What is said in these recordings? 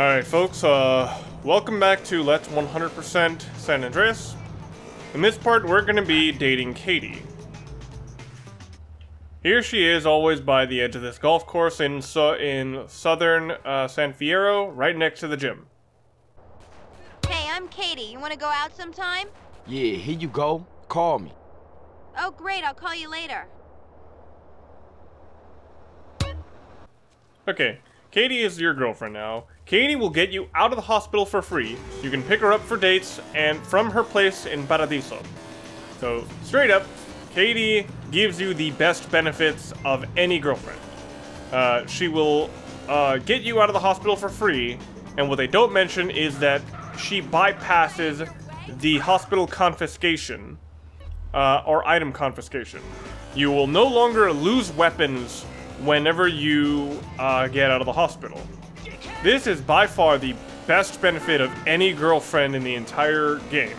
Alright folks, welcome back to Let's 100% San Andreas. In this part, we're gonna be dating Katie. Here she is, always by the edge of this golf course in southern San Fierro, right next to the gym. Hey, I'm Katie. You want to go out sometime? Yeah, here you go. Call me. Oh, great. I'll call you later. Okay, Katie is your girlfriend now. Katie will get you out of the hospital for free. You can pick her up for dates and from her place in Paradiso. So, straight up, Katie gives you the best benefits of any girlfriend. She will get you out of the hospital for free, and what they don't mention is that she bypasses the hospital confiscation, or item confiscation. You will no longer lose weapons whenever you get out of the hospital. This is by far the best benefit of any girlfriend in the entire game.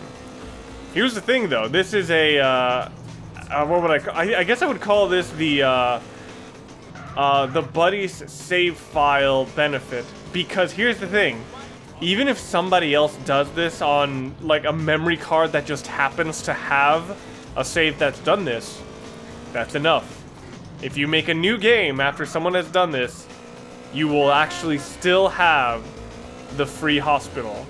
Here's the thing though, this is a, what would I guess I would call this the buddy's save file benefit, because here's the thing, even if somebody else does this on like a memory card that just happens to have a save that's done this, that's enough. If you make a new game after someone has done this, you will actually still have the free hospital.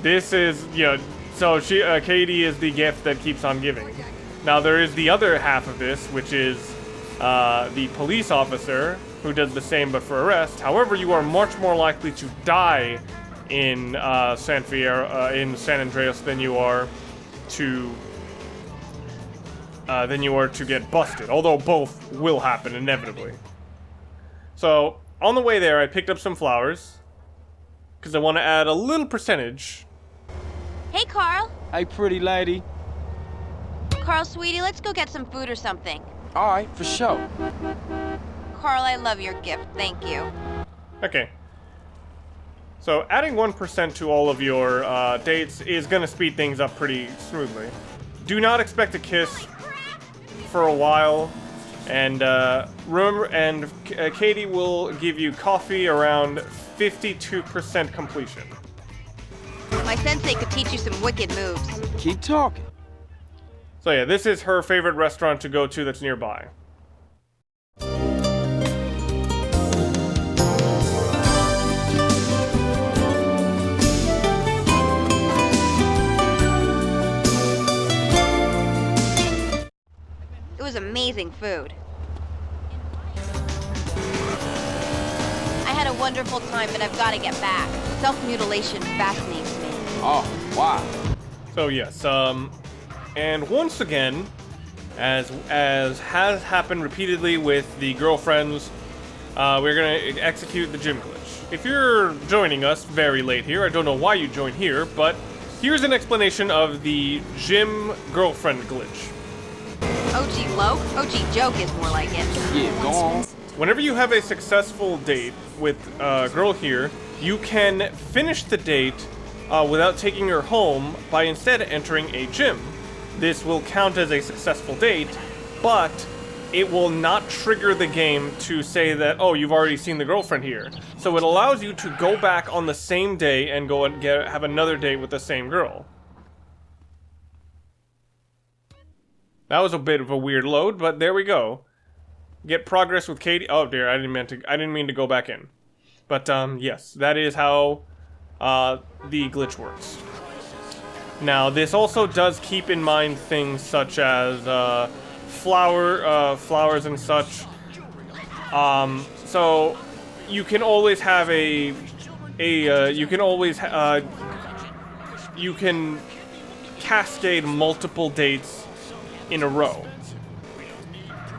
This is, you know, so Katie is the gift that keeps on giving. Now there is the other half of this, which is the police officer who does the same but for arrest. However, you are much more likely to die in San Andreas than you are to get busted. Although both will happen inevitably. So on the way there, I picked up some flowers because I want to add a little percentage. Hey, Carl. Hey, pretty lady. Carl, sweetie, let's go get some food or something. All right, for sure. Carl, I love your gift. Thank you. Okay. So adding 1% to all of your dates is going to speed things up pretty smoothly. Do not expect a kiss for a while. And Katie will give you coffee around 52% completion. My sensei could teach you some wicked moves. Keep talking. So yeah, this is her favorite restaurant to go to that's nearby. It was amazing food. I had a wonderful time, but I've got to get back. Self-mutilation fascinates me. Oh, wow. So yes, and once again, as has happened repeatedly with the girlfriends, we're gonna execute the gym glitch. If you're joining us very late here, I don't know why you joined here, but here's an explanation of the gym girlfriend glitch. OG low? OG joke is more like it. Yeah, go on. Whenever you have a successful date with a girl here, you can finish the date without taking her home by instead entering a gym. This will count as a successful date, but it will not trigger the game to say that, oh, you've already seen the girlfriend here. So it allows you to go back on the same day and go and have another date with the same girl. That was a bit of a weird load, but there we go. Get progress with Katie. Oh dear, I didn't mean to go back in. But yes, that is how the glitch works. Now, this also does keep in mind things such as flowers and such. So you can always have you can cascade multiple dates in a row.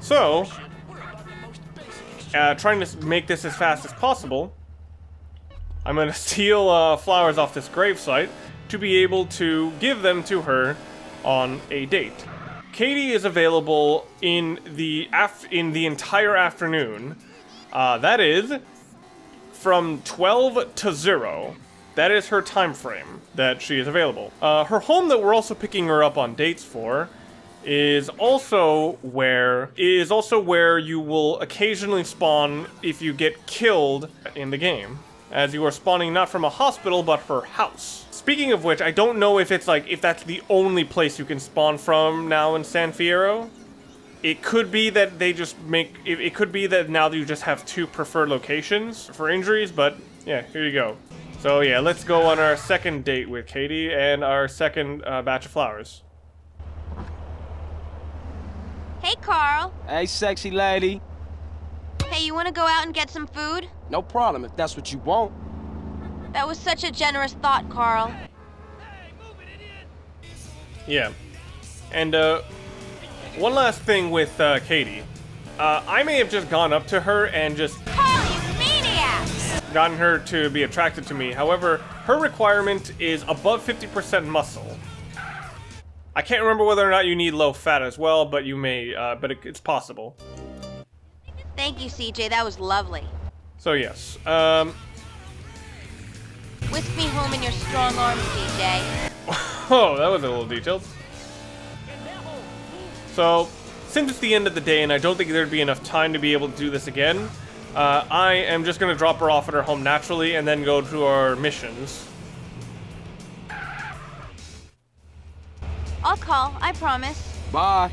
So, trying to make this as fast as possible, I'm gonna steal flowers off this gravesite to be able to give them to her on a date. Katie is available in the entire afternoon. That is from 12 to 0. That is her time frame that she is available. Her home that we're also picking her up on dates for is also where you will occasionally spawn if you get killed in the game. as you are spawning not from a hospital, but her house. Speaking of which, I don't know if it's like, if that's the only place you can spawn from now in San Fierro. It could be that they just make, it could be that now you just have 2 preferred locations for injuries, but yeah, here you go. So yeah, let's go on our second date with Katie and our second batch of flowers. Hey, Carl. Hey, sexy lady. Hey, you want to go out and get some food? No problem if that's what you want. That was such a generous thought, Carl. Yeah. And one last thing with Katie. I may have just gone up to her and just Carl, you maniac! gotten her to be attracted to me. However, her requirement is above 50% muscle. I can't remember whether or not you need low fat as well, but you may, it's possible. Thank you, CJ. That was lovely. So yes, Whisk me home in your strong arms, CJ. oh, that was a little detailed. So, since it's the end of the day and I don't think there'd be enough time to be able to do this again, I am just gonna drop her off at her home naturally and then go to our missions. I'll call, I promise. Bye.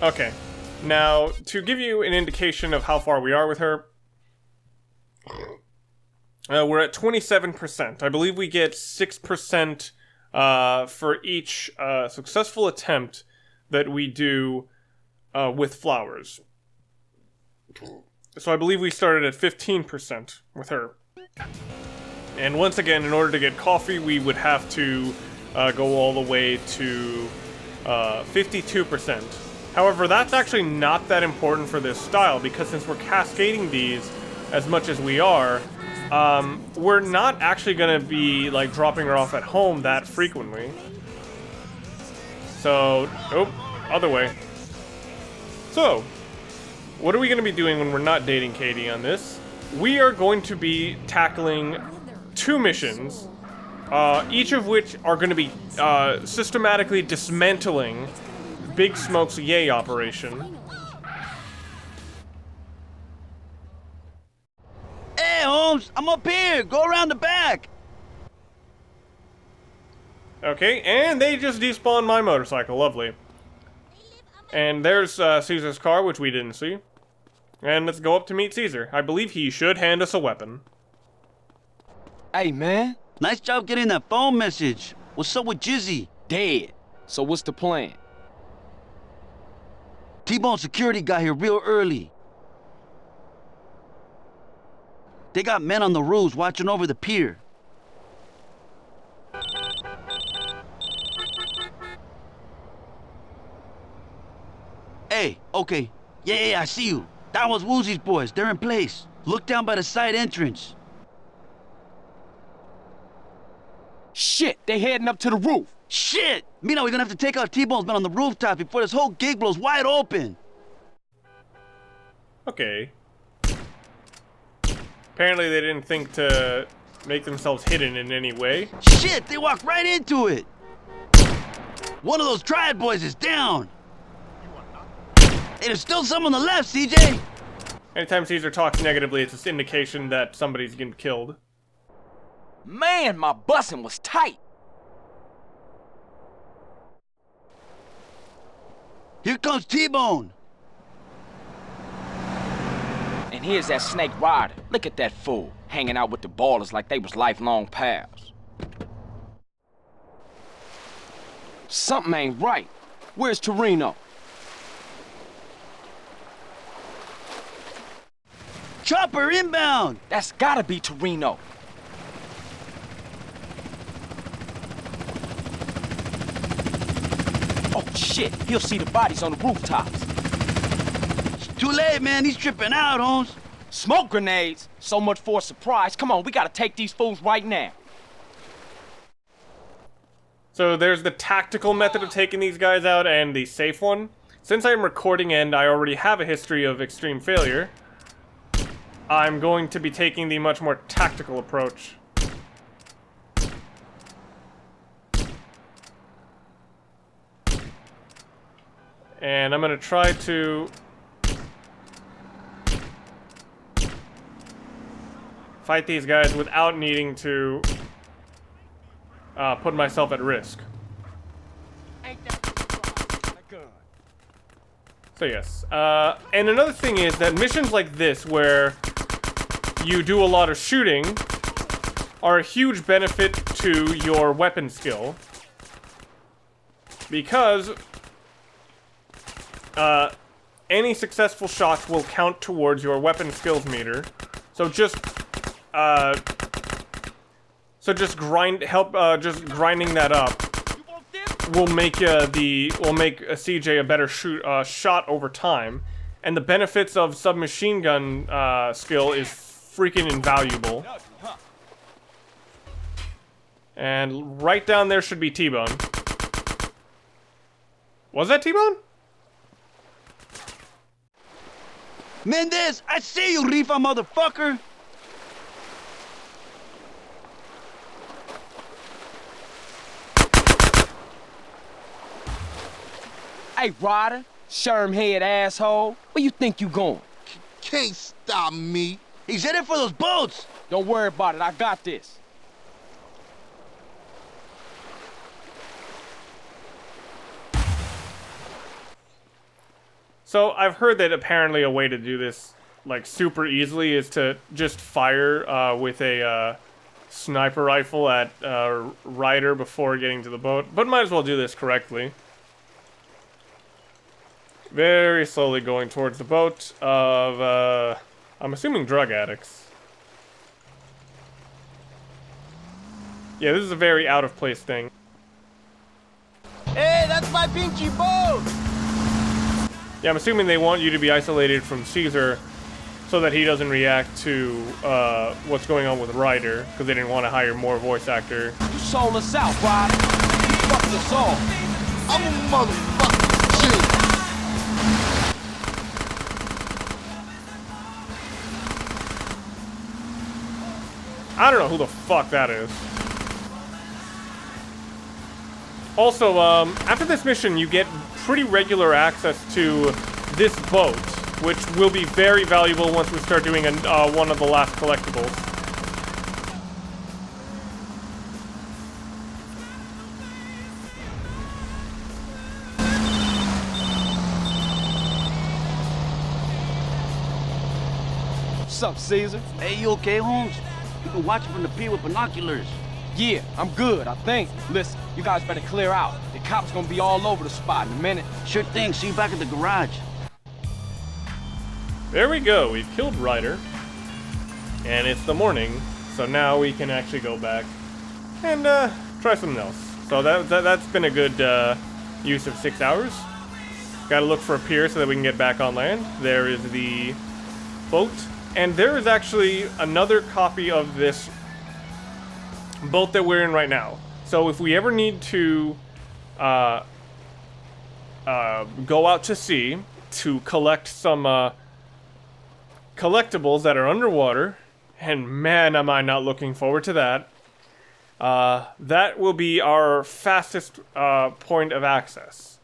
Okay, now, to give you an indication of how far we are with her, we're at 27%. I believe we get 6% for each successful attempt that we do with flowers. So I believe we started at 15% with her. And once again, in order to get coffee, we would have to go all the way to 52%. However, that's actually not that important for this style, because since we're cascading these as much as we are, we're not actually going to be like dropping her off at home that frequently. So, oh, other way. So, what are we going to be doing when we're not dating Katie on this? We are going to be tackling 2 missions, each of which are going to be systematically dismantling Big Smoke's Yay operation. Hey, Holmes, I'm up here. Go around the back. Okay, and they just despawned my motorcycle. Lovely. And there's Caesar's car, which we didn't see. And let's go up to meet Caesar. I believe he should hand us a weapon. Hey, man. Nice job getting that phone message. What's up with Jizzy? Dead. So what's the plan? T-Bone security got here real early. They got men on the roofs watching over the pier. Hey, okay. Yeah, I see you. That was Woozy's boys. They're in place. Look down by the side entrance. Shit, they heading up to the roof. Shit! Mina, we're gonna have to take out T-Bone's men on the rooftop before this whole gig blows wide open. Okay. Apparently they didn't think to make themselves hidden in any way. Shit, they walked right into it. One of those triad boys is down. Hey, there's still some on the left, CJ. Anytime Caesar talks negatively, it's an indication that somebody's getting killed. Man, my bussin' was tight. Here comes T-Bone. And here's that snake Ryder. Look at that fool, hanging out with the ballers like they was lifelong pals. Something ain't right. Where's Toreno? Chopper inbound. That's gotta be Toreno. Oh shit, he'll see the bodies on the rooftops. It's too late, man. He's tripping out, Holmes. Smoke grenades? So much for a surprise. Come on, we gotta take these fools right now. So there's the tactical method of taking these guys out and the safe one. Since I'm recording and I already have a history of extreme failure, I'm going to be taking the much more tactical approach. And I'm going to try to fight these guys without needing to put myself at risk. So yes, and another thing is that missions like this, where you do a lot of shooting, are a huge benefit to your weapon skill. Because any successful shots will count towards your weapon skills meter. So just grinding that up will make CJ a better shot over time, and the benefits of submachine gun skill is freaking invaluable. And right down there should be T-Bone. Was that T-Bone? Mendez, I see you, Rifa motherfucker! Hey, Ryder, sherm-head asshole, where you think you going? Can't stop me. He's headed for those boats! Don't worry about it, I got this. So I've heard that apparently a way to do this, like, super easily is to just fire with a sniper rifle at Ryder before getting to the boat. But might as well do this correctly. Very slowly going towards the boat of, I'm assuming drug addicts. Yeah, this is a very out-of-place thing. Hey, that's my pinchy boat! Yeah, I'm assuming they want you to be isolated from Caesar so that he doesn't react to what's going on with Ryder, because they didn't want to hire more voice actor. You sold us out, Ryder. You fucked us all. I'm a motherfucking G. I don't know who the fuck that is. Also, after this mission, you get pretty regular access to this boat, which will be very valuable once we start doing one of the last collectibles. What's up, Caesar? Hey, you okay, Holmes? You can watch it from the pier with binoculars. Yeah, I'm good, I think. Listen, you guys better clear out. The cops gonna be all over the spot in a minute. Sure thing, see you back at the garage. There we go, we've killed Ryder. And it's the morning, so now we can actually go back and try something else. So that's been a good use of 6 hours. Gotta look for a pier so that we can get back on land. There is the boat. And there is actually another copy of this boat that we're in right now. So if we ever need to go out to sea to collect some collectibles that are underwater, and man, am I not looking forward to that. That will be our fastest point of access.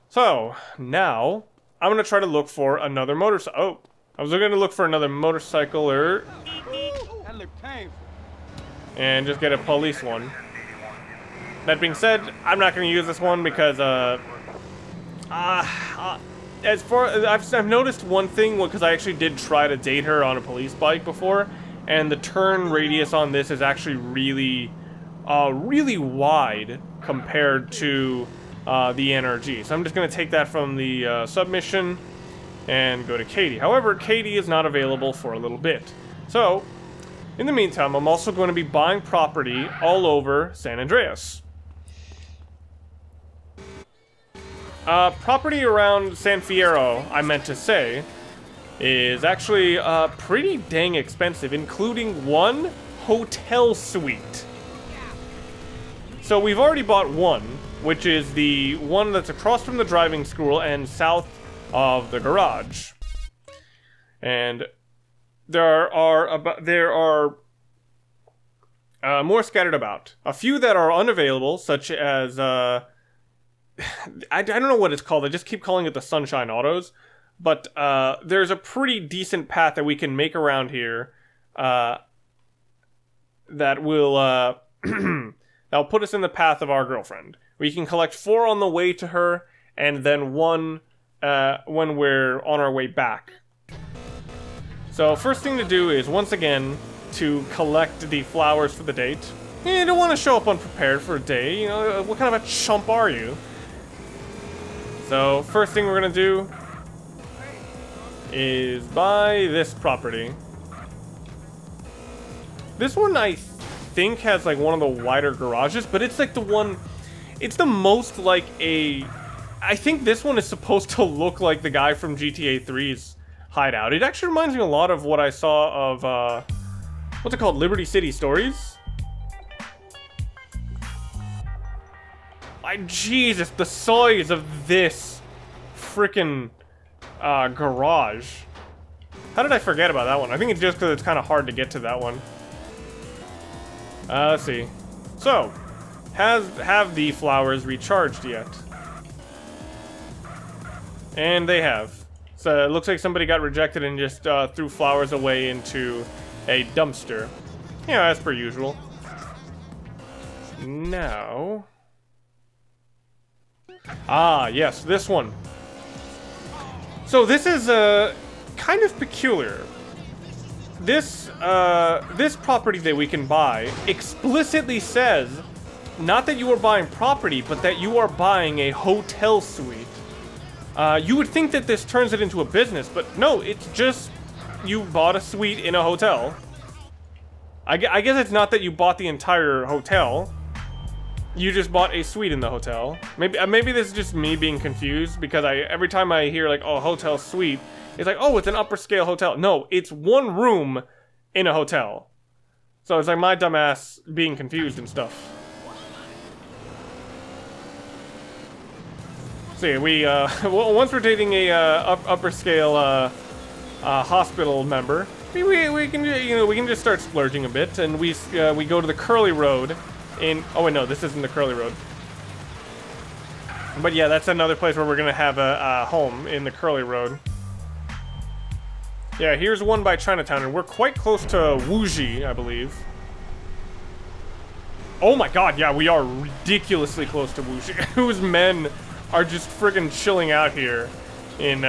So now I'm gonna try to look for another motorcycle. Oh, I was going to look for another motorcycler That looked painful. and just get a police one. That being said, I'm not going to use this one because as far as I've noticed one thing, because I actually did try to date her on a police bike before, and the turn radius on this is actually really wide compared to the NRG. So I'm just going to take that from the submission and go to Katie. However, Katie is not available for a little bit. So, in the meantime, I'm also going to be buying property all over San Andreas. Property around San Fierro, I meant to say, is actually pretty dang expensive, including one hotel suite. So we've already bought one, which is the one that's across from the driving school and south of the garage. And there are more scattered about. A few that are unavailable, such as I don't know what it's called. I just keep calling it the Sunshine Autos. But there's a pretty decent path that we can make around here that will that'll put us in the path of our girlfriend. We can collect 4 on the way to her, and then 1 when we're on our way back. So first thing to do is, once again, to collect the flowers for the date. You don't want to show up unprepared for a date. You know, what kind of a chump are you? So first thing we're gonna do is buy this property. This one I think has like one of the wider garages, but it's like the one, it's the most like a, I think this one is supposed to look like the guy from GTA 3's hideout. It actually reminds me a lot of what I saw of, what's it called, Liberty City Stories? Jesus, the size of this frickin' garage. How did I forget about that one? I think it's just because it's kind of hard to get to that one. Let's see. So, have the flowers recharged yet? And they have. So it looks like somebody got rejected and just threw flowers away into a dumpster. Yeah, as per usual. Now... Ah, yes, this one. So this is kind of peculiar. This property that we can buy explicitly says not that you are buying property, but that you are buying a hotel suite. You would think that this turns it into a business, but no, it's just you bought a suite in a hotel. I guess it's not that you bought the entire hotel. You just bought a suite in the hotel. Maybe this is just me being confused, because every time I hear like, oh, hotel suite, it's like, oh, it's an upper scale hotel. No, it's one room in a hotel. So it's like my dumbass being confused and stuff. See, we once we're dating a upper scale hospital member, we can, you know, we can just start splurging a bit, and we go to the Curly Road. Oh wait, no, this isn't the Curly Road. But yeah, that's another place where we're gonna have a home, in the Curly Road. Yeah, here's one by Chinatown, and we're quite close to Wuji, I believe. Oh my god, yeah, we are ridiculously close to Wuji. Whose men are just friggin' chilling out here in,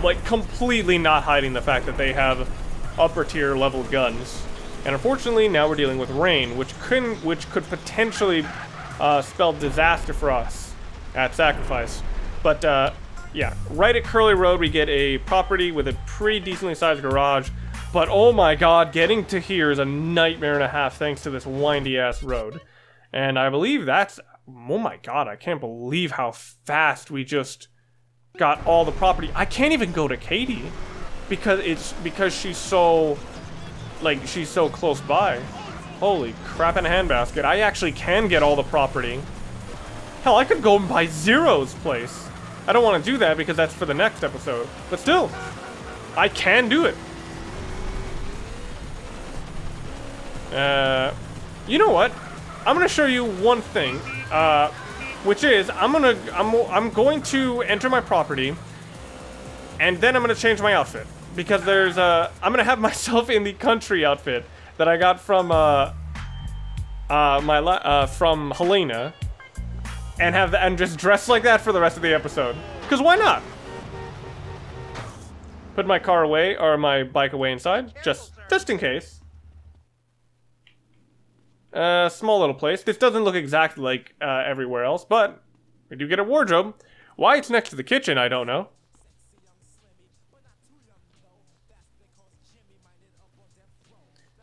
like, completely not hiding the fact that they have upper tier level guns. And unfortunately, now we're dealing with rain, which could potentially spell disaster for us at Sacrifice. But yeah, right at Curly Road, we get a property with a pretty decently sized garage. But oh my god, getting to here is a nightmare and a half thanks to this windy ass road. And I believe that's, oh my god, I can't believe how fast we just got all the property. I can't even go to Katie because she's so, like, she's so close by. Holy crap in a handbasket. I actually can get all the property. Hell, I could go and buy Zero's place. I don't want to do that because that's for the next episode. But still, I can do it. You know what? I'm gonna show you one thing, which is I'm going to enter my property, and then I'm gonna change my outfit. Because there's I'm gonna have myself in the country outfit that I got from from Helena, and just dress like that for the rest of the episode. Cause why not? Put my car away, or my bike away inside, just in case. Small little place. This doesn't look exactly like everywhere else, but we do get a wardrobe. Why it's next to the kitchen, I don't know.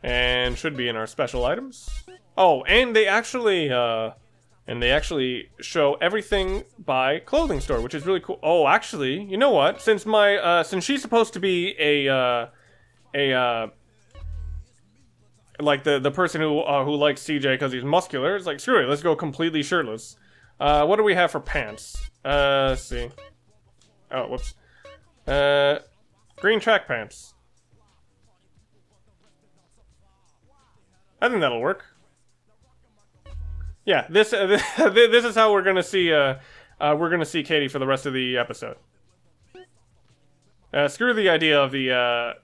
And should be in our special items. Oh, and they actually show everything by clothing store, which is really cool. Oh, actually, you know what? Since since she's supposed to be like the person who likes CJ because he's muscular, it's like, screw it, let's go completely shirtless. What do we have for pants? Let's see. Oh, whoops. Green track pants. I think that'll work. Yeah, this is how we're gonna see Katie for the rest of the episode. Screw the idea of the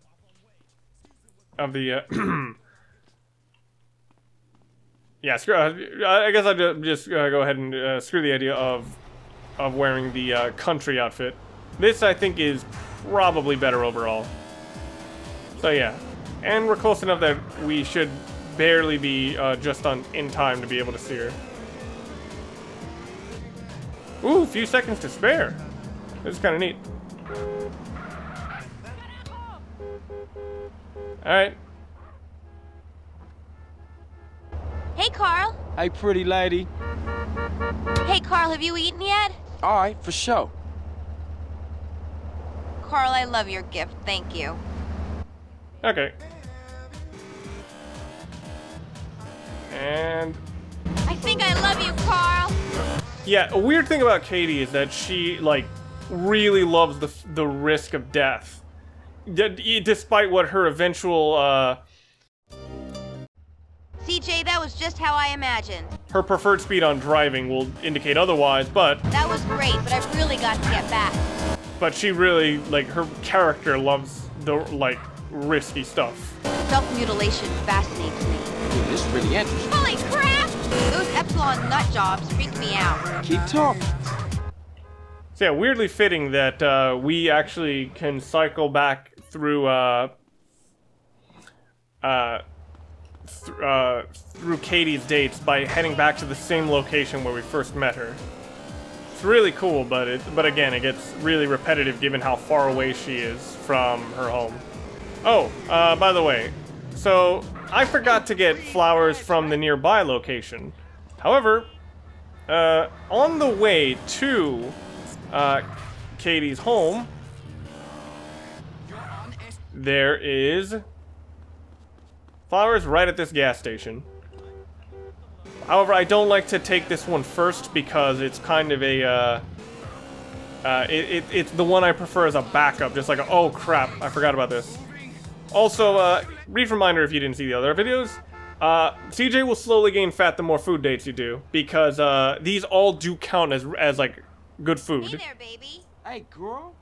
yeah, screw. I guess I'll just go ahead and screw the idea of wearing the country outfit. This I think is probably better overall. So yeah, and we're close enough that we should barely be just in time to be able to see her. Ooh, a few seconds to spare. This is kind of neat. Alright. Hey, Carl. Hey, pretty lady. Hey, Carl, have you eaten yet? All right, for sure. Carl, I love your gift. Thank you. Okay. And I think I love you, Carl. yeah, a weird thing about Katie is that she like really loves the risk of death, despite what her eventual CJ, that was just how I imagined. her preferred speed on driving will indicate otherwise, but That was great, but I've really got to get back. she really like her character loves the like risky stuff. Self-mutilation fascinates me. Dude, this is really interesting. Holy crap! Those Epsilon nut jobs freak me out. Keep talking. So yeah, weirdly fitting that we actually can cycle back through through Katie's dates by heading back to the same location where we first met her. It's really cool, but again, it gets really repetitive given how far away she is from her home. Oh, by the way, so I forgot to get flowers from the nearby location. However, on the way to Katie's home, there is flowers right at this gas station. However, I don't like to take this one first because it's kind of a it's the one I prefer as a backup, just like oh crap, I forgot about this. Also, brief reminder if you didn't see the other videos, CJ will slowly gain fat the more food dates you do, because these all do count as like good food. Hey there, baby. Hey, girl.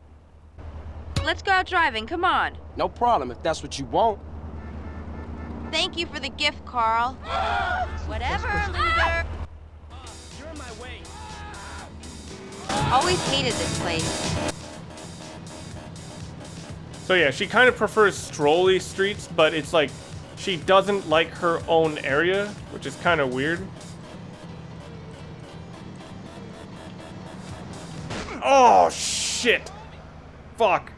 Let's go out driving, come on. No problem if that's what you want. Thank you for the gift, Carl. Whatever, loser. You're in my way. Always hated this place. So yeah, she kind of prefers strolly streets, but it's like she doesn't like her own area, which is kind of weird. Oh shit! Fuck.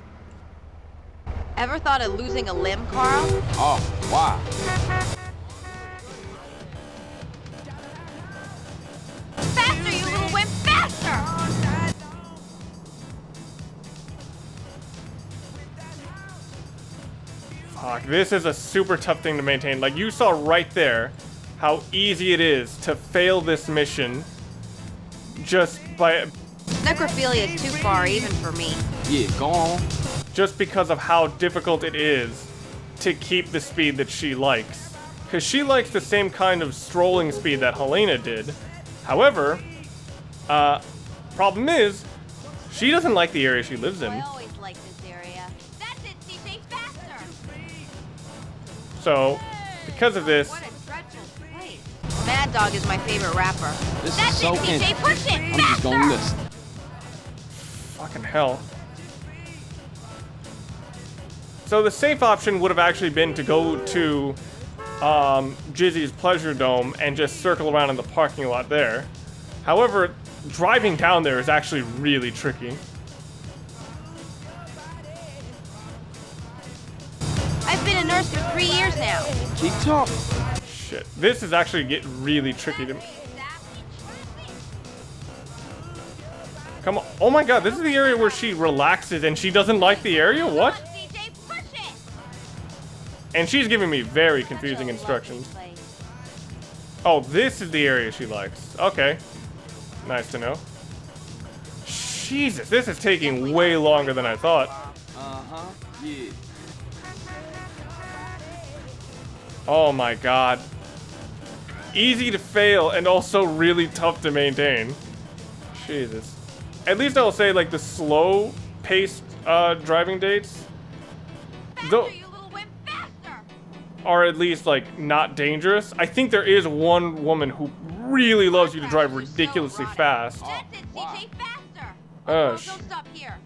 Ever thought of losing a limb, Carl? Oh, why? Faster, you little wimp, faster! Fuck, this is a super tough thing to maintain. Like, you saw right there how easy it is to fail this mission just by... Necrophilia is too far, even for me. Yeah, go on. just because of how difficult it is to keep the speed that she likes. Because she likes the same kind of strolling speed that Helena did. However, problem is, she doesn't like the area she lives in. I always like this area. That's it, CJ, faster! So, because of this, What a dreadful place. Mad Dog is my favorite rapper. This That's is so it, CJ, interesting. push it, I'm just gonna listen. fucking hell. So the safe option would have actually been to go to Jizzy's Pleasure Dome and just circle around in the parking lot there. However, driving down there is actually really tricky. I've been a nurse for 3 years now. Keep talking. Shit, this is actually getting really tricky to me. Come on, oh my god, this is the area where she relaxes and she doesn't like the area? What? CJ, push it! And she's giving me very confusing instructions. Oh, this is the area she likes. Okay. Nice to know. Jesus, this is taking way longer than I thought. Uh-huh, yeah. Oh my god. Easy to fail and also really tough to maintain. Jesus. At least I'll say, like, the slow-paced driving dates. Faster, Though, you little wimp, faster! are at least, like, not dangerous. I think there is one woman who really loves you to drive ridiculously fast. That's it, CJ, faster! Oh, Don't stop here.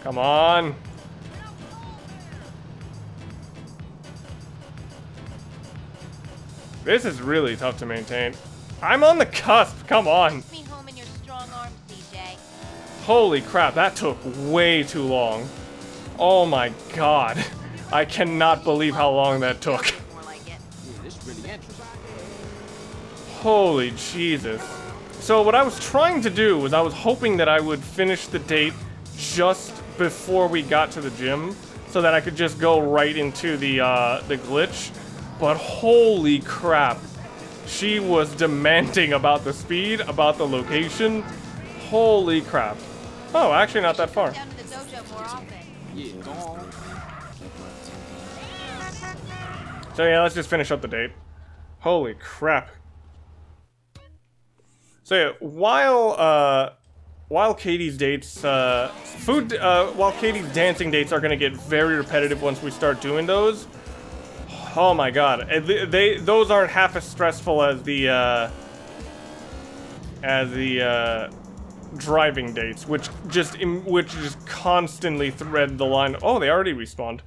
Come on. This is really tough to maintain. I'm on the cusp, come on. Take me home in your strong arms, CJ. Holy crap, that took way too long. Oh my god. I cannot believe how long that took. More like it. Yeah, this really interesting. Holy Jesus. So what I was trying to do was I was hoping that I would finish the date just before we got to the gym so that I could just go right into the glitch. But holy crap. She was demanding about the speed, about the location. Holy crap. Oh, actually not that far. Down to the dojo more often. Yeah, go on. So yeah, let's just finish up the date. Holy crap. So yeah, while Katie's dates, while Katie's dancing dates are gonna get very repetitive once we start doing those. Oh my god, those aren't half as stressful as the driving dates, which just constantly thread the line. Oh, they already respawned.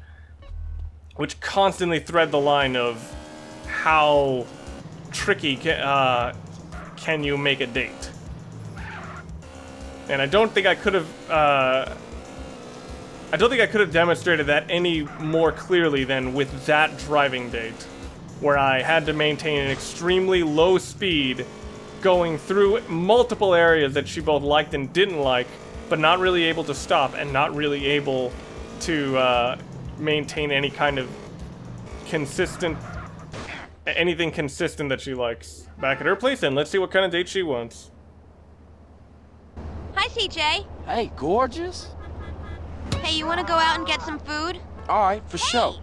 Which constantly thread the line of how tricky can you make a date. And I don't think I could have demonstrated that any more clearly than with that driving date, where I had to maintain an extremely low speed going through multiple areas that she both liked and didn't like, but not really able to stop and not really able to maintain any kind of anything consistent that she likes. Back at her place then, let's see what kind of date she wants. Hi, CJ. Hey, gorgeous. Hey, you want to go out and get some food? All right, for sure.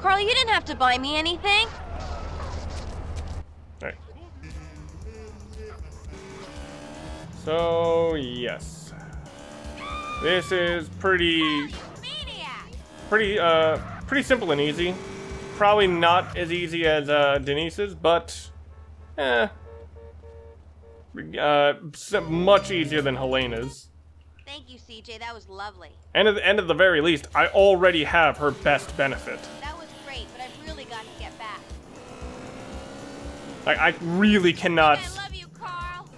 Carl, you didn't have to buy me anything. Alright. So, yes. This is pretty simple and easy. Probably not as easy as Denise's, but much easier than Helena's. Thank you, CJ. That was lovely. And at the end of the very least, I already have her best benefit. That was great, but I've really got to get back. Like, I really cannot. I love you, Carl.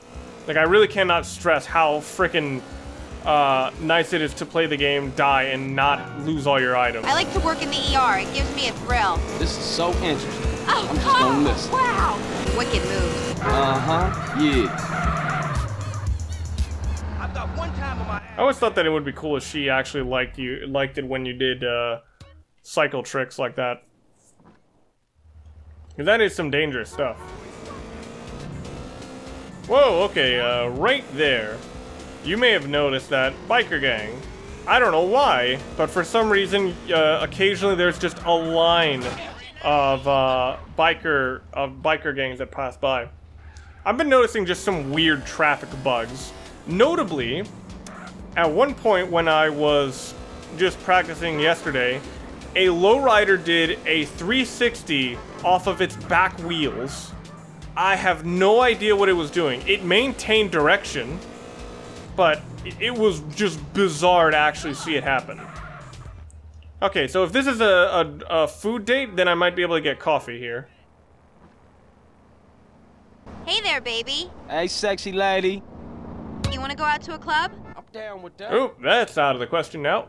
Like, I really cannot stress how frickin' nice it is to play the game, die, and not lose all your items. I like to work in the ER. It gives me a thrill. This is so interesting. Oh, I'm just Carl! gonna listen. Wow! Wicked moves. Uh-huh, yeah. I always thought that it would be cool if she actually liked it when you did cycle tricks like that. Because that is some dangerous stuff. Whoa, okay, right there. You may have noticed that biker gang. I don't know why, but for some reason, occasionally there's just a line of biker gangs that pass by. I've been noticing just some weird traffic bugs. Notably, at one point when I was just practicing yesterday, a lowrider did a 360 off of its back wheels. I have no idea what it was doing. It maintained direction, but it was just bizarre to actually see it happen. Okay, so if this is a food date, then I might be able to get coffee here. Hey there, baby. Hey, sexy lady. You want to go out to a club? I'm down with that. Oh, that's out of the question now.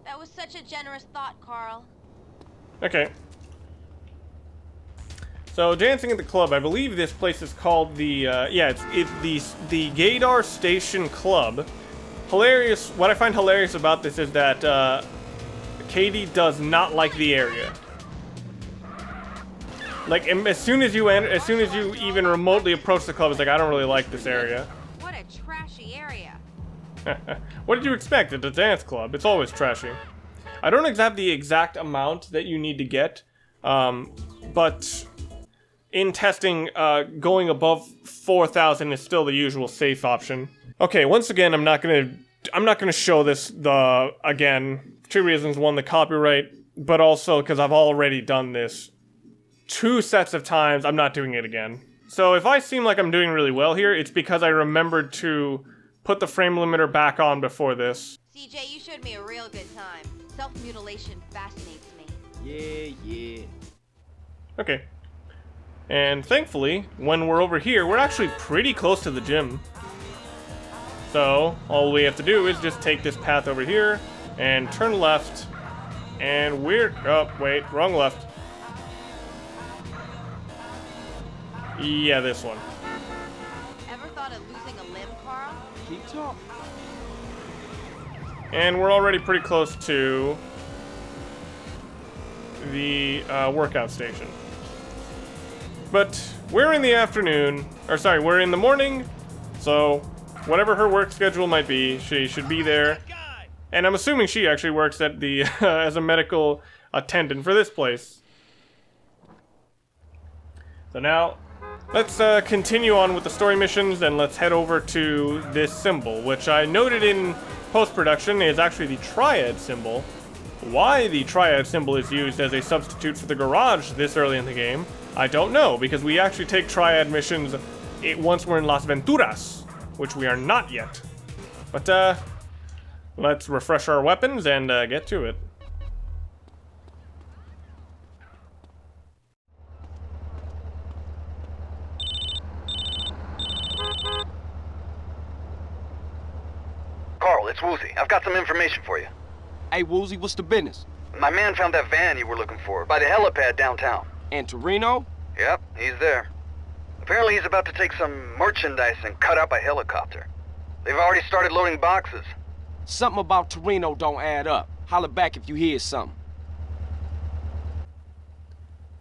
That was such a generous thought, Carl. Okay. So, dancing at the club, I believe this place is called the, it's the Gaydar Station Club. Hilarious, what I find hilarious about this is that, Katie does not like the area. Like, as soon as you even remotely approach the club, it's like, I don't really like this area. What a trashy area. What did you expect at a dance club? It's always trashy. I don't have the exact amount that you need to get, but in testing, going above 4,000 is still the usual safe option. Okay, once again, I'm not going to I'm not going to show this, again, 2 reasons. 1, the copyright, but also because I've already done this 2 sets of times. I'm not doing it again. So if I seem like I'm doing really well here, it's because I remembered to put the frame limiter back on before this. CJ, you showed me a real good time. Self-mutilation fascinates me. Yeah. Okay. And thankfully, when we're over here, we're actually pretty close to the gym. So, all we have to do is just take this path over here and turn left. And we're... oh, wait, wrong left. Yeah, this one. Ever thought of losing a limb, Carl? Keep talking. And we're already pretty close to the workout station. But we're in the afternoon, or sorry, we're in the morning, so whatever her work schedule might be, she should be there. And I'm assuming she actually works at the as a medical attendant for this place. So now, let's continue on with the story missions, and let's head over to this symbol, which I noted in post-production is actually the triad symbol. Why the triad symbol is used as a substitute for the garage this early in the game, I don't know, because we actually take triad missions once we're in Las Venturas, which we are not yet. But, let's refresh our weapons and get to it. Carl, it's Woozy. I've got some information for you. Hey, Woozy, what's the business? My man found that van you were looking for by the helipad downtown. And Toreno? Yep, he's there. Apparently he's about to take some merchandise and cut up a helicopter. They've already started loading boxes. Something about Toreno don't add up. Holler back if you hear something.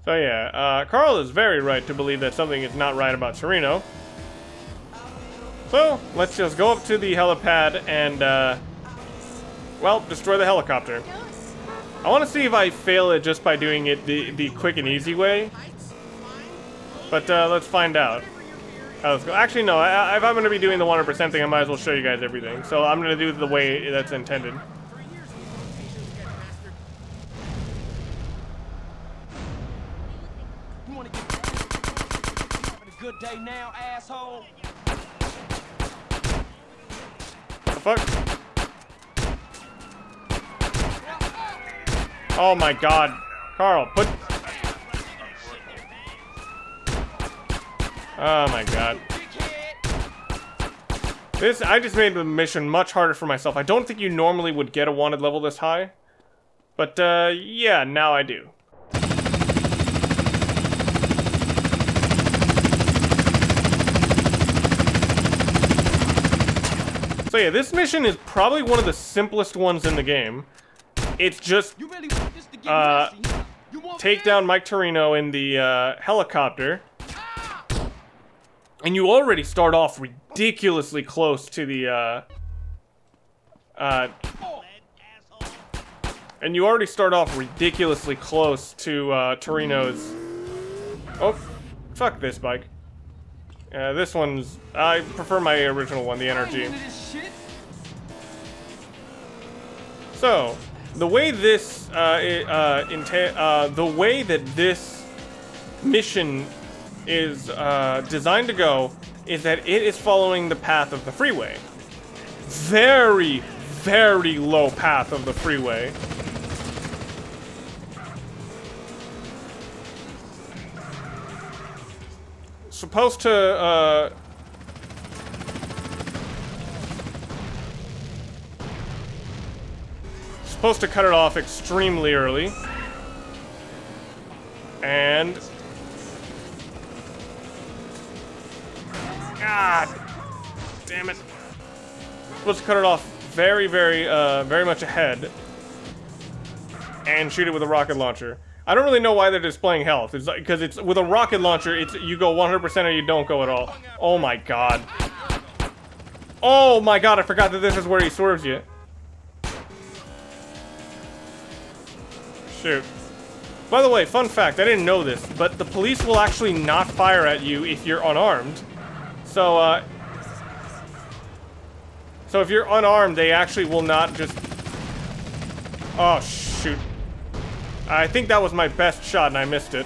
So yeah, Carl is very right to believe that something is not right about Toreno. So, let's just go up to the helipad and, well, destroy the helicopter. I want to see if I fail it just by doing it the quick and easy way. But, let's find out. Let's go. Actually, no, if I'm going to be doing the 100% thing, I might as well show you guys everything. So, I'm going to do it the way that's intended. You wanna get having a good day now, asshole? What the fuck? Oh my god. Carl, put... Oh my god. I just made the mission much harder for myself. I don't think you normally would get a wanted level this high. But, yeah, now I do. So yeah, this mission is probably one of the simplest ones in the game. It's just, take down Mike Toreno in the, helicopter. And you already start off ridiculously close to the, and you already start off ridiculously close to, Toreno's... Oh, fuck this bike. This one's... I prefer my original one, the NRG. So, the way this, the way that this mission is designed to go is that it is following the path of the freeway. Very, very low path of the freeway. Supposed to, supposed to cut it off extremely early. And... God damn it. Supposed to cut it off very, very much ahead. And shoot it with a rocket launcher. I don't really know why they're displaying health. It's like, because it's with a rocket launcher, it's you go 100% or you don't go at all. Oh my god. Oh my god, I forgot that this is where he swerves you. Shoot. By the way, fun fact, I didn't know this, but the police will actually not fire at you if you're unarmed. So So if you're unarmed, they actually will not just... Oh, shoot. I think that was my best shot and I missed it.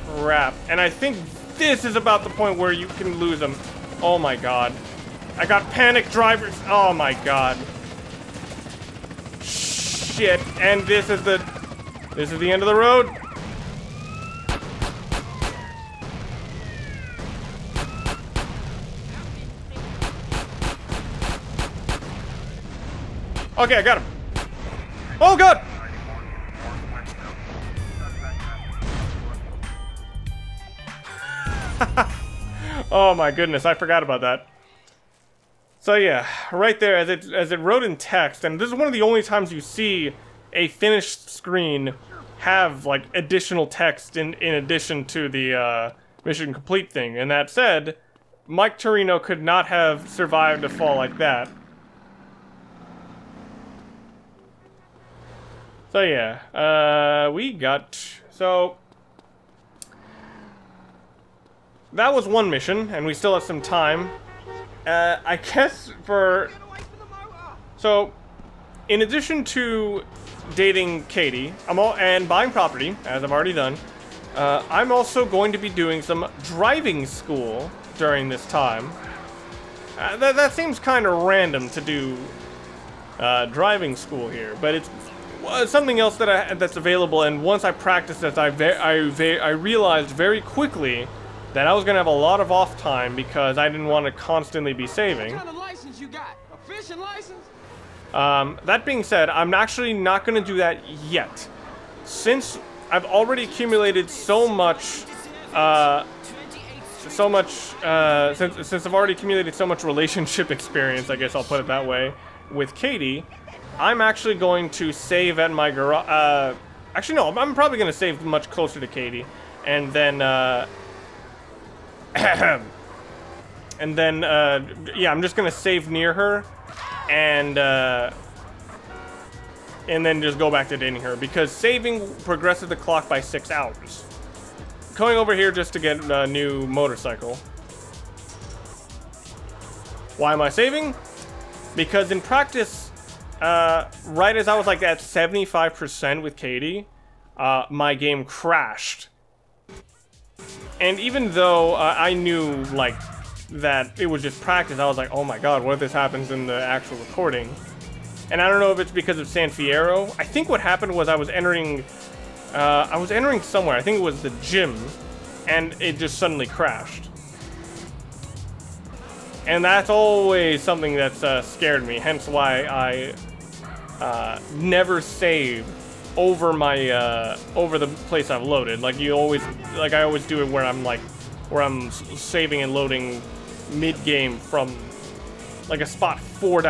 Crap. And I think this is about the point where you can lose them. Oh my god. I got panic drivers. Oh my god. Shit. And this is the end of the road. Okay, I got him. Oh god! Oh my goodness, I forgot about that. So yeah, right there as it wrote in text, and this is one of the only times you see a finished screen have like additional text in addition to the mission complete thing. And that said, Mike Toreno could not have survived a fall like that. So yeah, we got... So... That was one mission, and we still have some time. I guess for... So, in addition to dating Katie, and buying property, as I've already done, I'm also going to be doing some driving school during this time. That seems kind of random to do driving school here, but it's something else that's available. And once I practiced this, I realized very quickly that I was gonna have a lot of off time because I didn't want to constantly be saving. What kind of license you got? A fishing license? That being said, I'm actually not gonna do that yet, since I've already accumulated so much. Since I've already accumulated so much relationship experience, I guess I'll put it that way, with Katie. I'm actually going to save at my garage. Actually, no, I'm probably going to save much closer to Katie. And then, yeah, I'm just going to save near her. And then just go back to dating her. Because saving progresses the clock by 6 hours. Going over here just to get a new motorcycle. Why am I saving? Because in practice... right as I was like at 75% with Katie, my game crashed. And even though I knew like that it was just practice, I was like, oh my god, what if this happens in the actual recording? And I don't know if it's because of San Fierro. I think what happened was I was entering somewhere. I think it was the gym, and it just suddenly crashed. And that's always something that's scared me, hence why I never save over my over the place I've loaded. Like I always do it where I'm saving and loading mid-game from like a spot four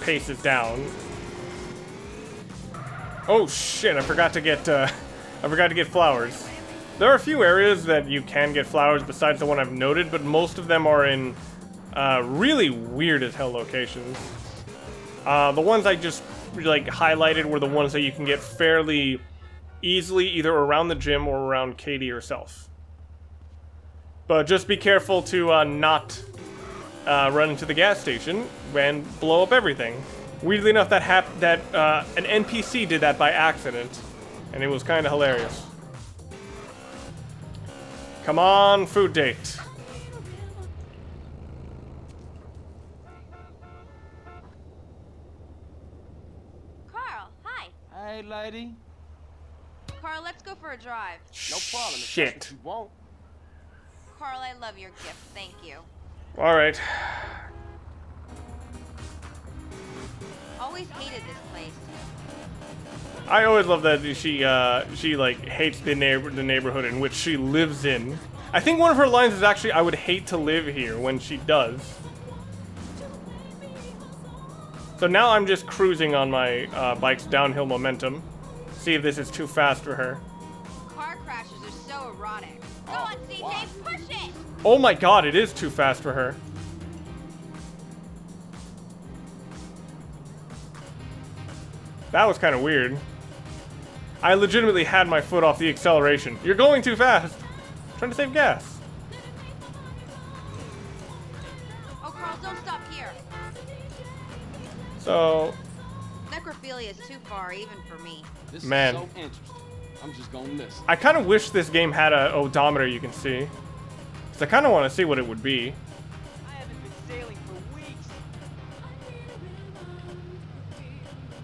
paces down. Oh shit! I forgot to get flowers. There are a few areas that you can get flowers besides the one I've noted, but most of them are in really weird as hell locations. The ones I just like highlighted were the ones that you can get fairly easily either around the gym or around Katie herself. But just be careful to not run into the gas station and blow up everything. Weirdly enough, an NPC did that by accident, and it was kind of hilarious. Come on, food date. Carl, hi. Hey, lady. Carl, let's go for a drive. No problem. Shit. You won't. Carl, I love your gift. Thank you. All right. Always hated this place. I always love that she like hates the neighborhood in which she lives in. I think one of her lines is actually, "I would hate to live here," when she does. So now I'm just cruising on my bike's downhill momentum. See if this is too fast for her. Car crashes are so erotic. Go on, CJ, push it! Oh my god, it is too fast for her. That was kind of weird. I legitimately had my foot off the acceleration. You're going too fast. I'm trying to save gas. Oh, Carl, Carl, don't stop here. So, Necrophilia is too far, even for me. This Man. is so interesting. I'm just gonna listen. I kind of wish this game had a odometer you can see. Because I kind of want to see what it would be. I haven't been sailing for weeks.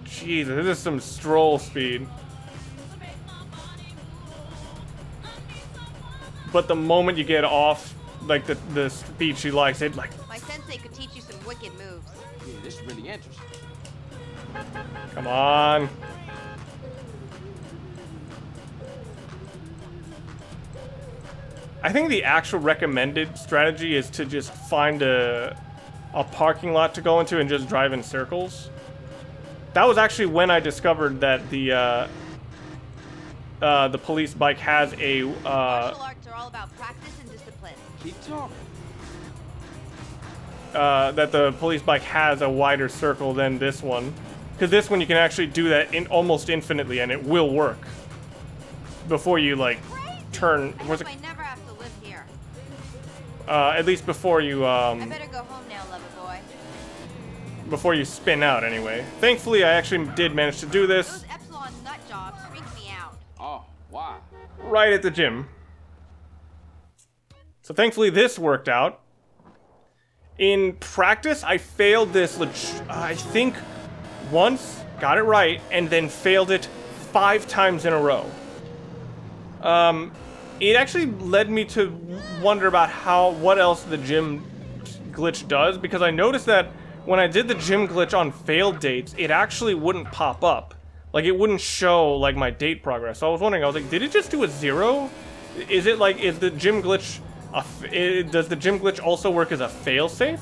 Jesus, this is some stroll speed. But the moment you get off, like the speed she likes, it like, My sensei could teach you some wicked moves. Yeah, this is really interesting. come on. I think the actual recommended strategy is to just find a parking lot to go into and just drive in circles. That was actually when I discovered that the police bike has a Martial arts are all about practice and discipline. Keep talking. that the police bike has a wider circle than this one, because this one you can actually do that in almost infinitely and it will work before you like turn. I Was hope it? I never have to live here. At least before you I better go home now, lover boy. before you spin out anyway. Thankfully, I actually did manage to do this Those Epsilon nut jobs freak me out. Oh, why? right at the gym. So thankfully this worked out. In practice, I failed this, I think, once, got it right, and then failed it 5 times in a row. It actually led me to wonder about what else the gym glitch does, because I noticed that when I did the gym glitch on failed dates, it actually wouldn't pop up. Like, it wouldn't show, like, my date progress. So I was wondering, I was like, did it just do a 0? Is it, like, is the gym glitch, does the gym glitch also work as a failsafe?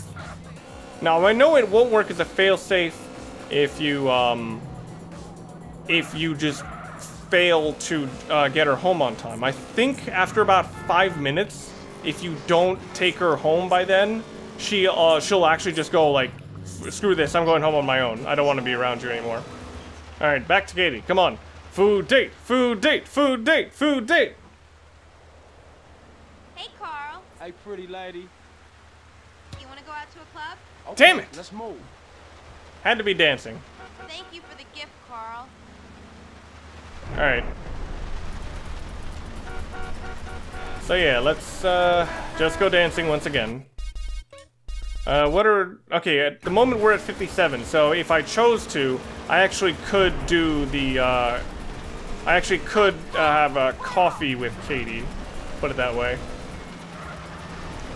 Now, I know it won't work as a failsafe if you just fail to get her home on time. I think after about 5 minutes, if you don't take her home by then, she'll actually just go like, screw this, I'm going home on my own. I don't want to be around you anymore. All right, back to Katie. Come on. Food date, food date, food date, food date. Hey, Carl. Hey, pretty lady. You want to go out to a club? Okay, Damn it! Let's move. Had to be dancing. Thank you for the gift, Carl. All right. So yeah, let's just go dancing once again. Okay, at the moment we're at 57, so if I chose to, I actually could do the, I actually could have a coffee with Katie, put it that way.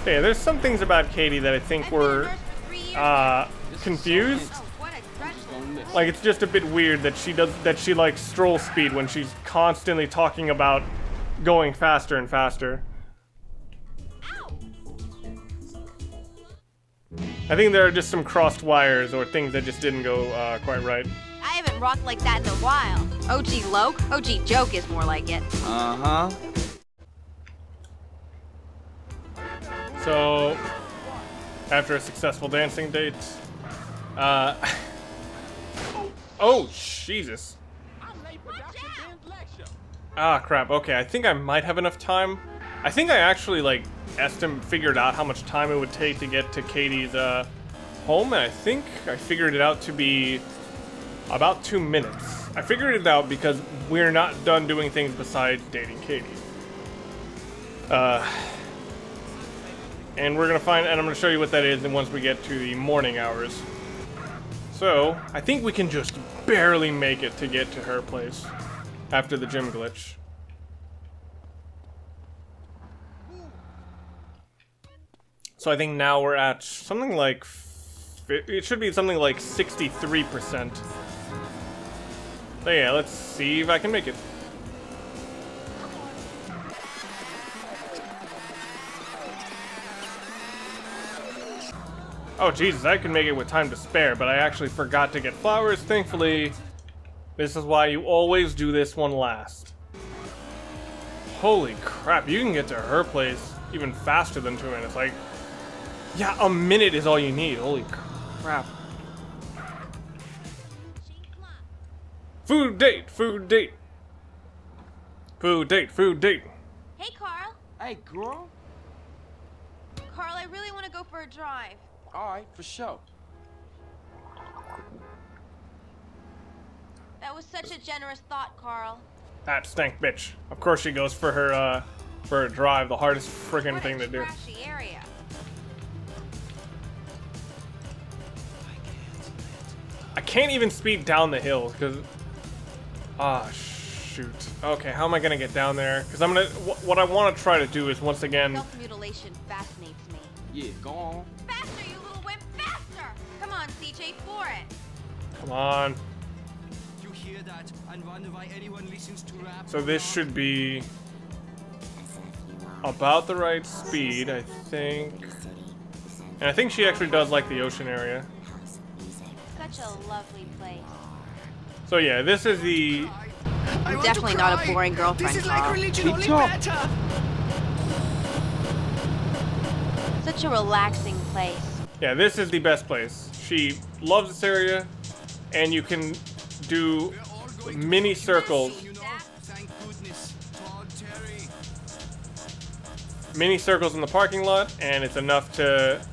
Yeah, there's some things about Katie that I think I've been a were, nurse for 3 years. confused. Oh, what a threshold. Gonna listen. Like, it's just a bit weird that she likes stroll speed when she's constantly talking about going faster and faster. Ow! I think there are just some crossed wires or things that just didn't go quite right. I haven't rocked like that in a while. OG Loke? OG Joke is more like it. Uh-huh. So, after a successful dancing date, oh, Jesus. Ah, crap. Okay, I think I might have enough time. I think I actually, like, figured out how much time it would take to get to Katie's, home, and I think I figured it out to be about 2 minutes. I figured it out because we're not done doing things besides dating Katie. And we're gonna find, and I'm gonna show you what that is, and once we get to the morning hours. So, I think we can just barely make it to get to her place after the gym glitch. So I think now we're at something like, it should be something like 63%. So yeah, let's see if I can make it. Oh Jesus, I can make it with time to spare, but I actually forgot to get flowers. Thankfully, this is why you always do this one last. Holy crap, you can get to her place even faster than 2 minutes. Like, yeah, a minute is all you need. Holy crap. Food date, food date. Food date, food date. Hey, Carl. Hey, girl. Carl, I really want to go for a drive. Alright, for sure. That was such a generous thought, Carl. That stank bitch. Of course she goes for her drive, the hardest friggin' What thing a to do. trashy area. I can't even speed down the hill because. Ah, shoot. Okay, how am I gonna get down there? Because I'm gonna. What I want to try to do is once again. Self-mutilation fascinates me. Yeah, go on. Faster, you little wimp, faster! Come on, CJ, for it. Come on. You hear that? And wonder why anyone listens to rap. So this should be about the right speed, I think. And I think she actually does like the ocean area. Such a lovely place. So yeah, this is the. I'm definitely not a boring girlfriend, This is like Carl. religion, only better. Such a relaxing place. Yeah, this is the best place. She loves this area, and you can do mini circles. You know, thank goodness. Todd Terry. Mini circles in the parking lot, and it's enough to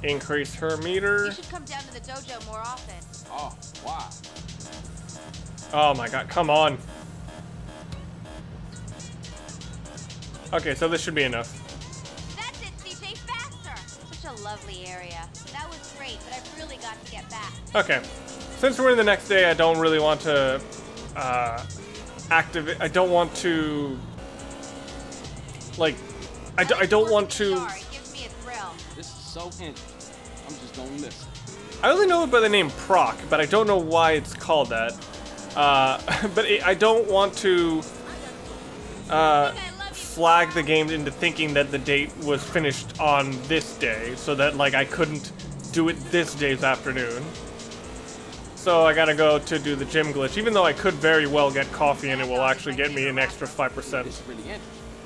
increase her meter. You should come down to the dojo more often. Oh, wow. Oh my god, come on. Okay, so this should be enough. That's it, CJ, faster! Such a lovely area. That was great, but I've really got to get back. Okay, since we're in the next day, I don't really want to activate. I don't want to. Like, I don't want to. It gives me a thrill. This is so interesting. I'm just gonna listen. I only know it by the name Proc, but I don't know why it's called that. I don't want to flag the game into thinking that the date was finished on this day, so that like I couldn't do it this day's afternoon. So I gotta go to do the gym glitch, even though I could very well get coffee and it will actually get me an extra 5%. It's really interesting.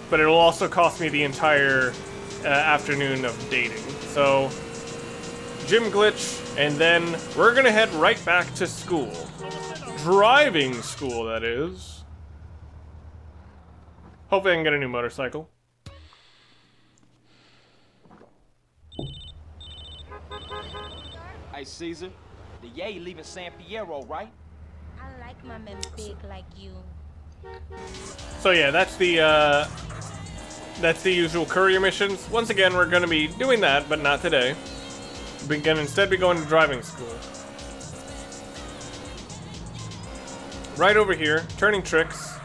But it will also cost me the entire afternoon of dating. So, gym glitch, and then we're gonna head right back to school. Driving school, that is. Hopefully I can get a new motorcycle. Hey, Caesar. The Yay leaving San Fierro, right? I like my men big like you. So yeah, that's the usual courier missions. Once again, we're gonna be doing that, but not today. We're gonna instead be going to driving school. Right over here, turning tricks.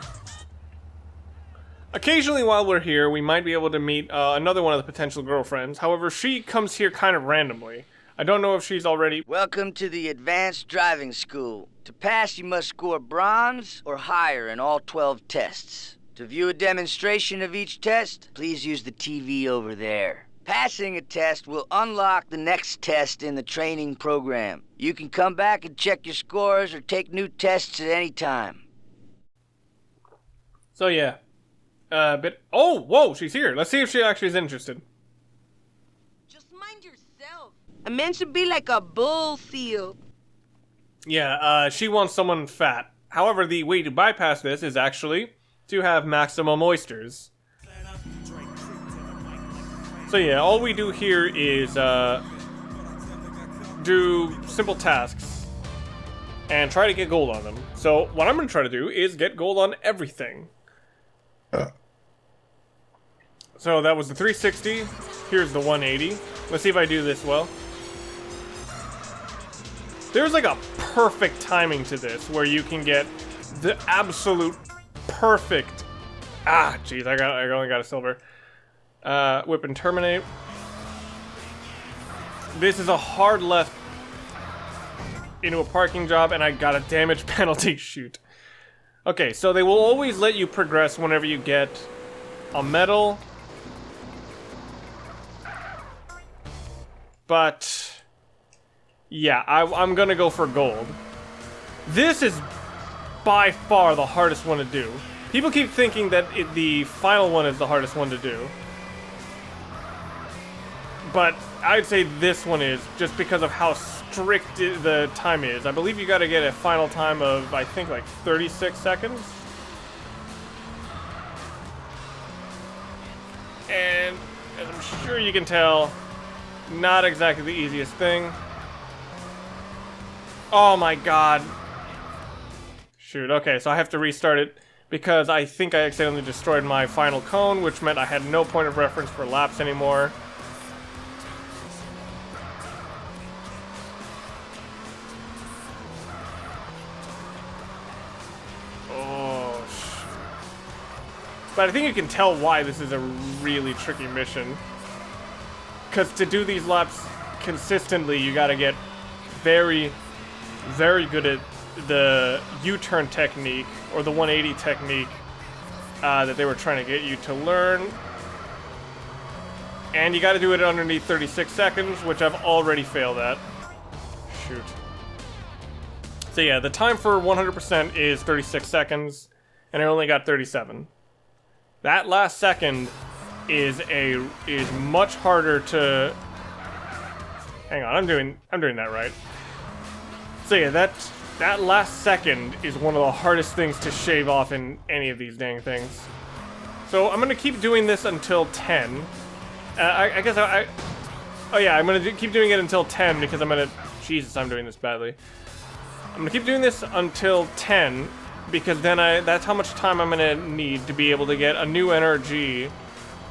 Occasionally while we're here, we might be able to meet another one of the potential girlfriends. However, she comes here kind of randomly. I don't know if she's already... Welcome to the Advanced Driving School. To pass, you must score bronze or higher in all 12 tests. To view a demonstration of each test, please use the TV over there. Passing a test will unlock the next test in the training program. You can come back and check your scores or take new tests at any time. So yeah. Oh, whoa, she's here. Let's see if she actually is interested. Just mind yourself. A man should be like a bull seal. Yeah, she wants someone fat. However, the way to bypass this is actually to have maximum oysters. So yeah, all we do here is do simple tasks and try to get gold on them. So what I'm going to try to do is get gold on everything. So that was the 360. Here's the 180. Let's see if I do this well. There's like a perfect timing to this where you can get the absolute perfect. Ah, jeez, I only got a silver. Whip and terminate. This is a hard left into a parking job, and I got a damage penalty. Shoot. Okay, so they will always let you progress whenever you get a medal. But yeah, I'm gonna go for gold. This is by far the hardest one to do. People keep thinking that the final one is the hardest one to do. But I'd say this one is, just because of how strict the time is. I believe you gotta get a final time of, I think, like 36 seconds. And as I'm sure you can tell, Not exactly the easiest thing. Oh my god. Shoot, okay, so I have to restart it because I think I accidentally destroyed my final cone, which meant I had no point of reference for laps anymore. But I think you can tell why this is a really tricky mission. Because to do these laps consistently, you gotta get very, very good at the U-turn technique, or the 180 technique that they were trying to get you to learn. And you gotta do it underneath 36 seconds, which I've already failed at. Shoot. So yeah, the time for 100% is 36 seconds, and I only got 37. That last second is much harder to. Hang on, I'm doing that right. So yeah, that last second is one of the hardest things to shave off in any of these dang things. So I'm gonna keep doing this until 10. I guess oh yeah, I'm gonna keep doing it until 10 because I'm gonna. Jesus, I'm doing this badly. I'm gonna keep doing this until 10. Because then that's how much time I'm gonna need to be able to get a new NRG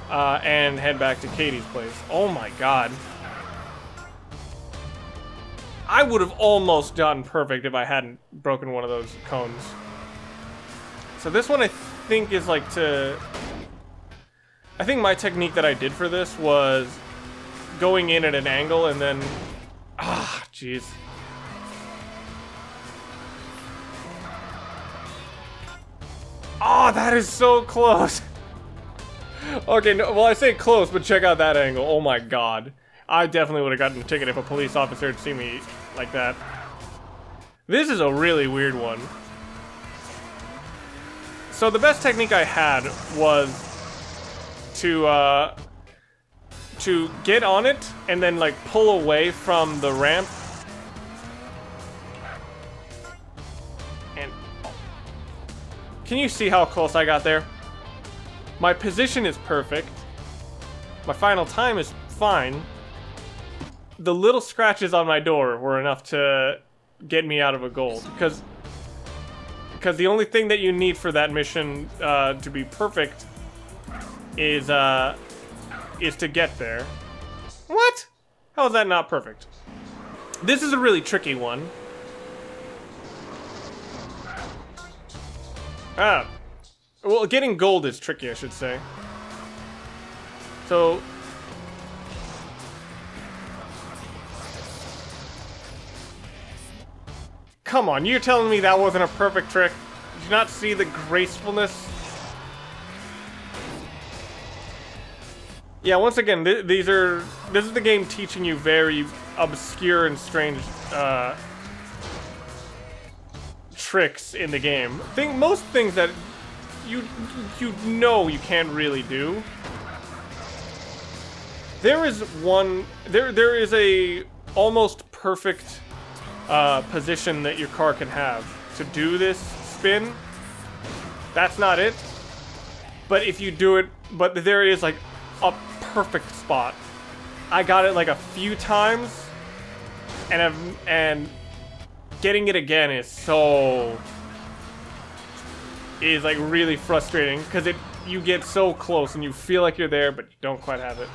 and head back to Katie's place. Oh my god. I would have almost done perfect if I hadn't broken one of those cones. So this one I think is like to... I think my technique that I did for this was going in at an angle and then... Ah, jeez. Oh, that is so close. Okay, no, well, I say close, but check out that angle. Oh my god. I definitely would have gotten a ticket if a police officer had seen me like that. This is a really weird one. So the best technique I had was to get on it and then like pull away from the ramp. And can you see how close I got there? My position is perfect. My final time is fine. The little scratches on my door were enough to get me out of a goal, because the only thing that you need for that mission to be perfect is to get there. What? How is that not perfect? This is a really tricky one. Well, getting gold is tricky, I should say. So... Come on, you're telling me that wasn't a perfect trick? Did you not see the gracefulness? Yeah, once again, this is the game teaching you very obscure and strange tricks in the game. Most things that you know you can't really do. There is a almost perfect position that your car can have to do this spin. That's not it. But if you do it, but there is like a perfect spot. I got it like a few times, and getting it again is like really frustrating because you get so close and you feel like you're there, but you don't quite have it.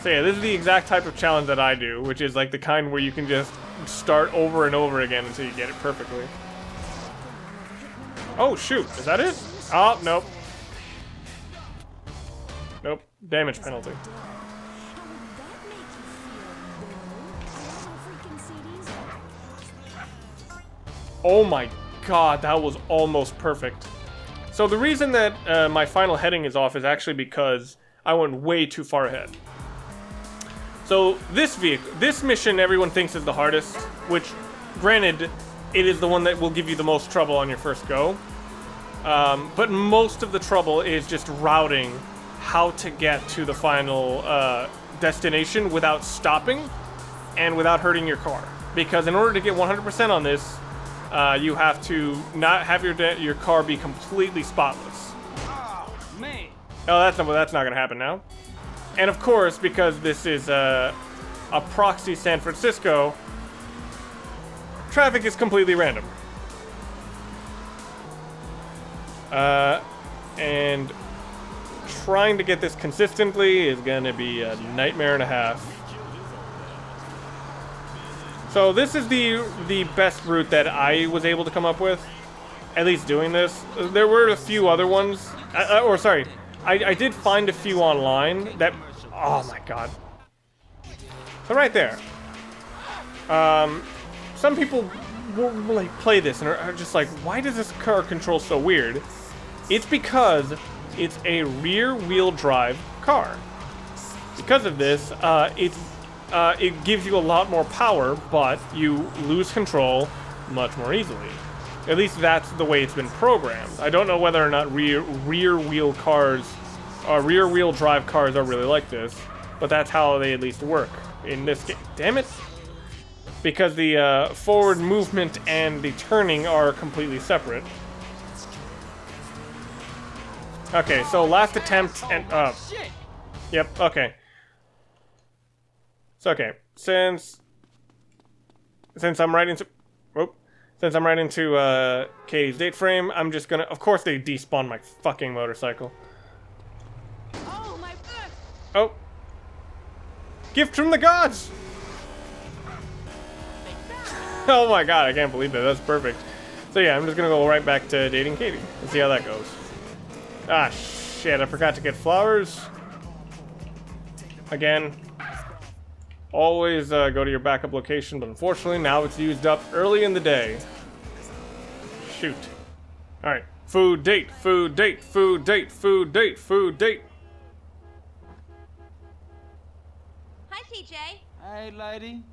So yeah, this is the exact type of challenge that I do, which is like the kind where you can just start over and over again until you get it perfectly. Oh shoot, is that it? Oh, nope. Nope, damage penalty. Oh my god, that was almost perfect. So the reason that my final heading is off is actually because I went way too far ahead. So this mission everyone thinks is the hardest, which, granted, it is the one that will give you the most trouble on your first go. But most of the trouble is just routing how to get to the final destination without stopping and without hurting your car. Because in order to get 100% on this, you have to not have your car be completely spotless. Oh, man. Oh, that's not gonna happen now. And of course, because this is a proxy San Francisco, traffic is completely random. And trying to get this consistently is gonna be a nightmare and a half. So this is the best route that I was able to come up with, at least doing this. There were a few other ones, I did find a few online that, oh my god. So right there, some people will like play this and are just like, why does this car control so weird? It's because it's a rear wheel drive car. Because of this, it gives you a lot more power, but you lose control much more easily. At least that's the way it's been programmed. I don't know whether or not rear wheel drive cars are really like this, but that's how they at least work in this game. Damn it! Because the forward movement and the turning are completely separate. Okay, so last attempt and yep. Okay. So okay, since I'm right into Katie's date frame, I'm just gonna. Of course, they despawn my fucking motorcycle. Oh, my foot! Oh, gift from the gods! Oh my god, I can't believe that. That's perfect. So yeah, I'm just gonna go right back to dating Katie and see how that goes. Ah shit, I forgot to get flowers. Again. Always go to your backup location, but unfortunately now it's used up early in the day. Shoot. Alright. Food date, food date, food date, food date, food date. Hi, CJ. Hey, lady.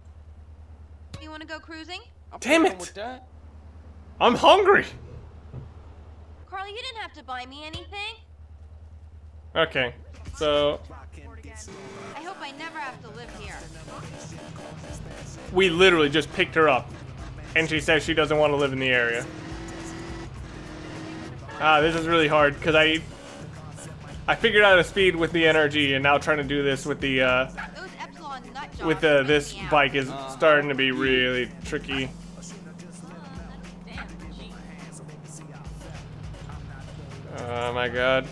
You want to go cruising? Damn it! I'm hungry! Carl, you didn't have to buy me anything. Okay, so I hope I never have to live here. we literally just picked her up, and she says she doesn't want to live in the area. Ah, this is really hard because I figured out a speed with the NRG, and now trying to do this with the this bike is starting to be really tricky. Oh my god.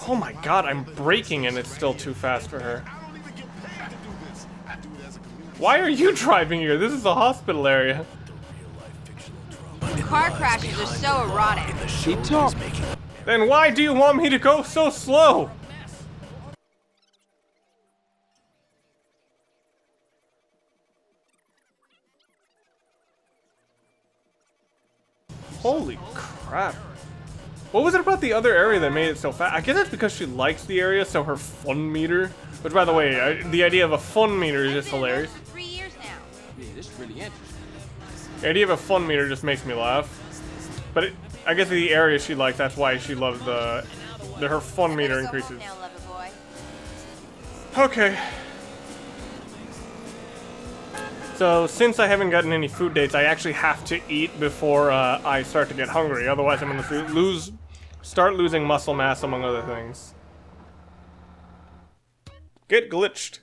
Oh my god, I'm braking and it's still too fast for her. Why are you driving here? This is a hospital area. Car crashes are so erotic. She talked. Then why do you want me to go so slow? Holy crap. What was it about the other area that made it so fast? I guess it's because she likes the area, so her fun meter, which by the way, the idea of a fun meter is just hilarious. For 3 years now. Yeah, this is really interesting. The idea of a fun meter just makes me laugh. But I guess the area she likes, that's why she loves her fun meter increases. Now, lover boy. Okay. So, since I haven't gotten any food dates, I actually have to eat before I start to get hungry. Otherwise, I'm going to start losing muscle mass, among other things. Get glitched.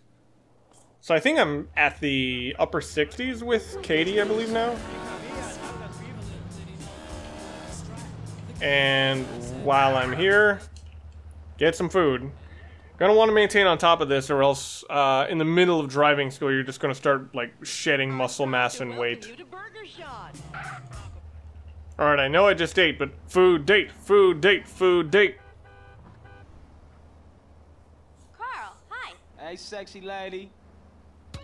So I think I'm at the upper 60s with Katie, I believe now. And while I'm here, get some food. Gonna want to maintain on top of this, or else in the middle of driving school, you're just gonna start like shedding muscle mass and weight. Alright, I know I just ate, but food date, food date, food date. Carl, hi. Hey, sexy lady.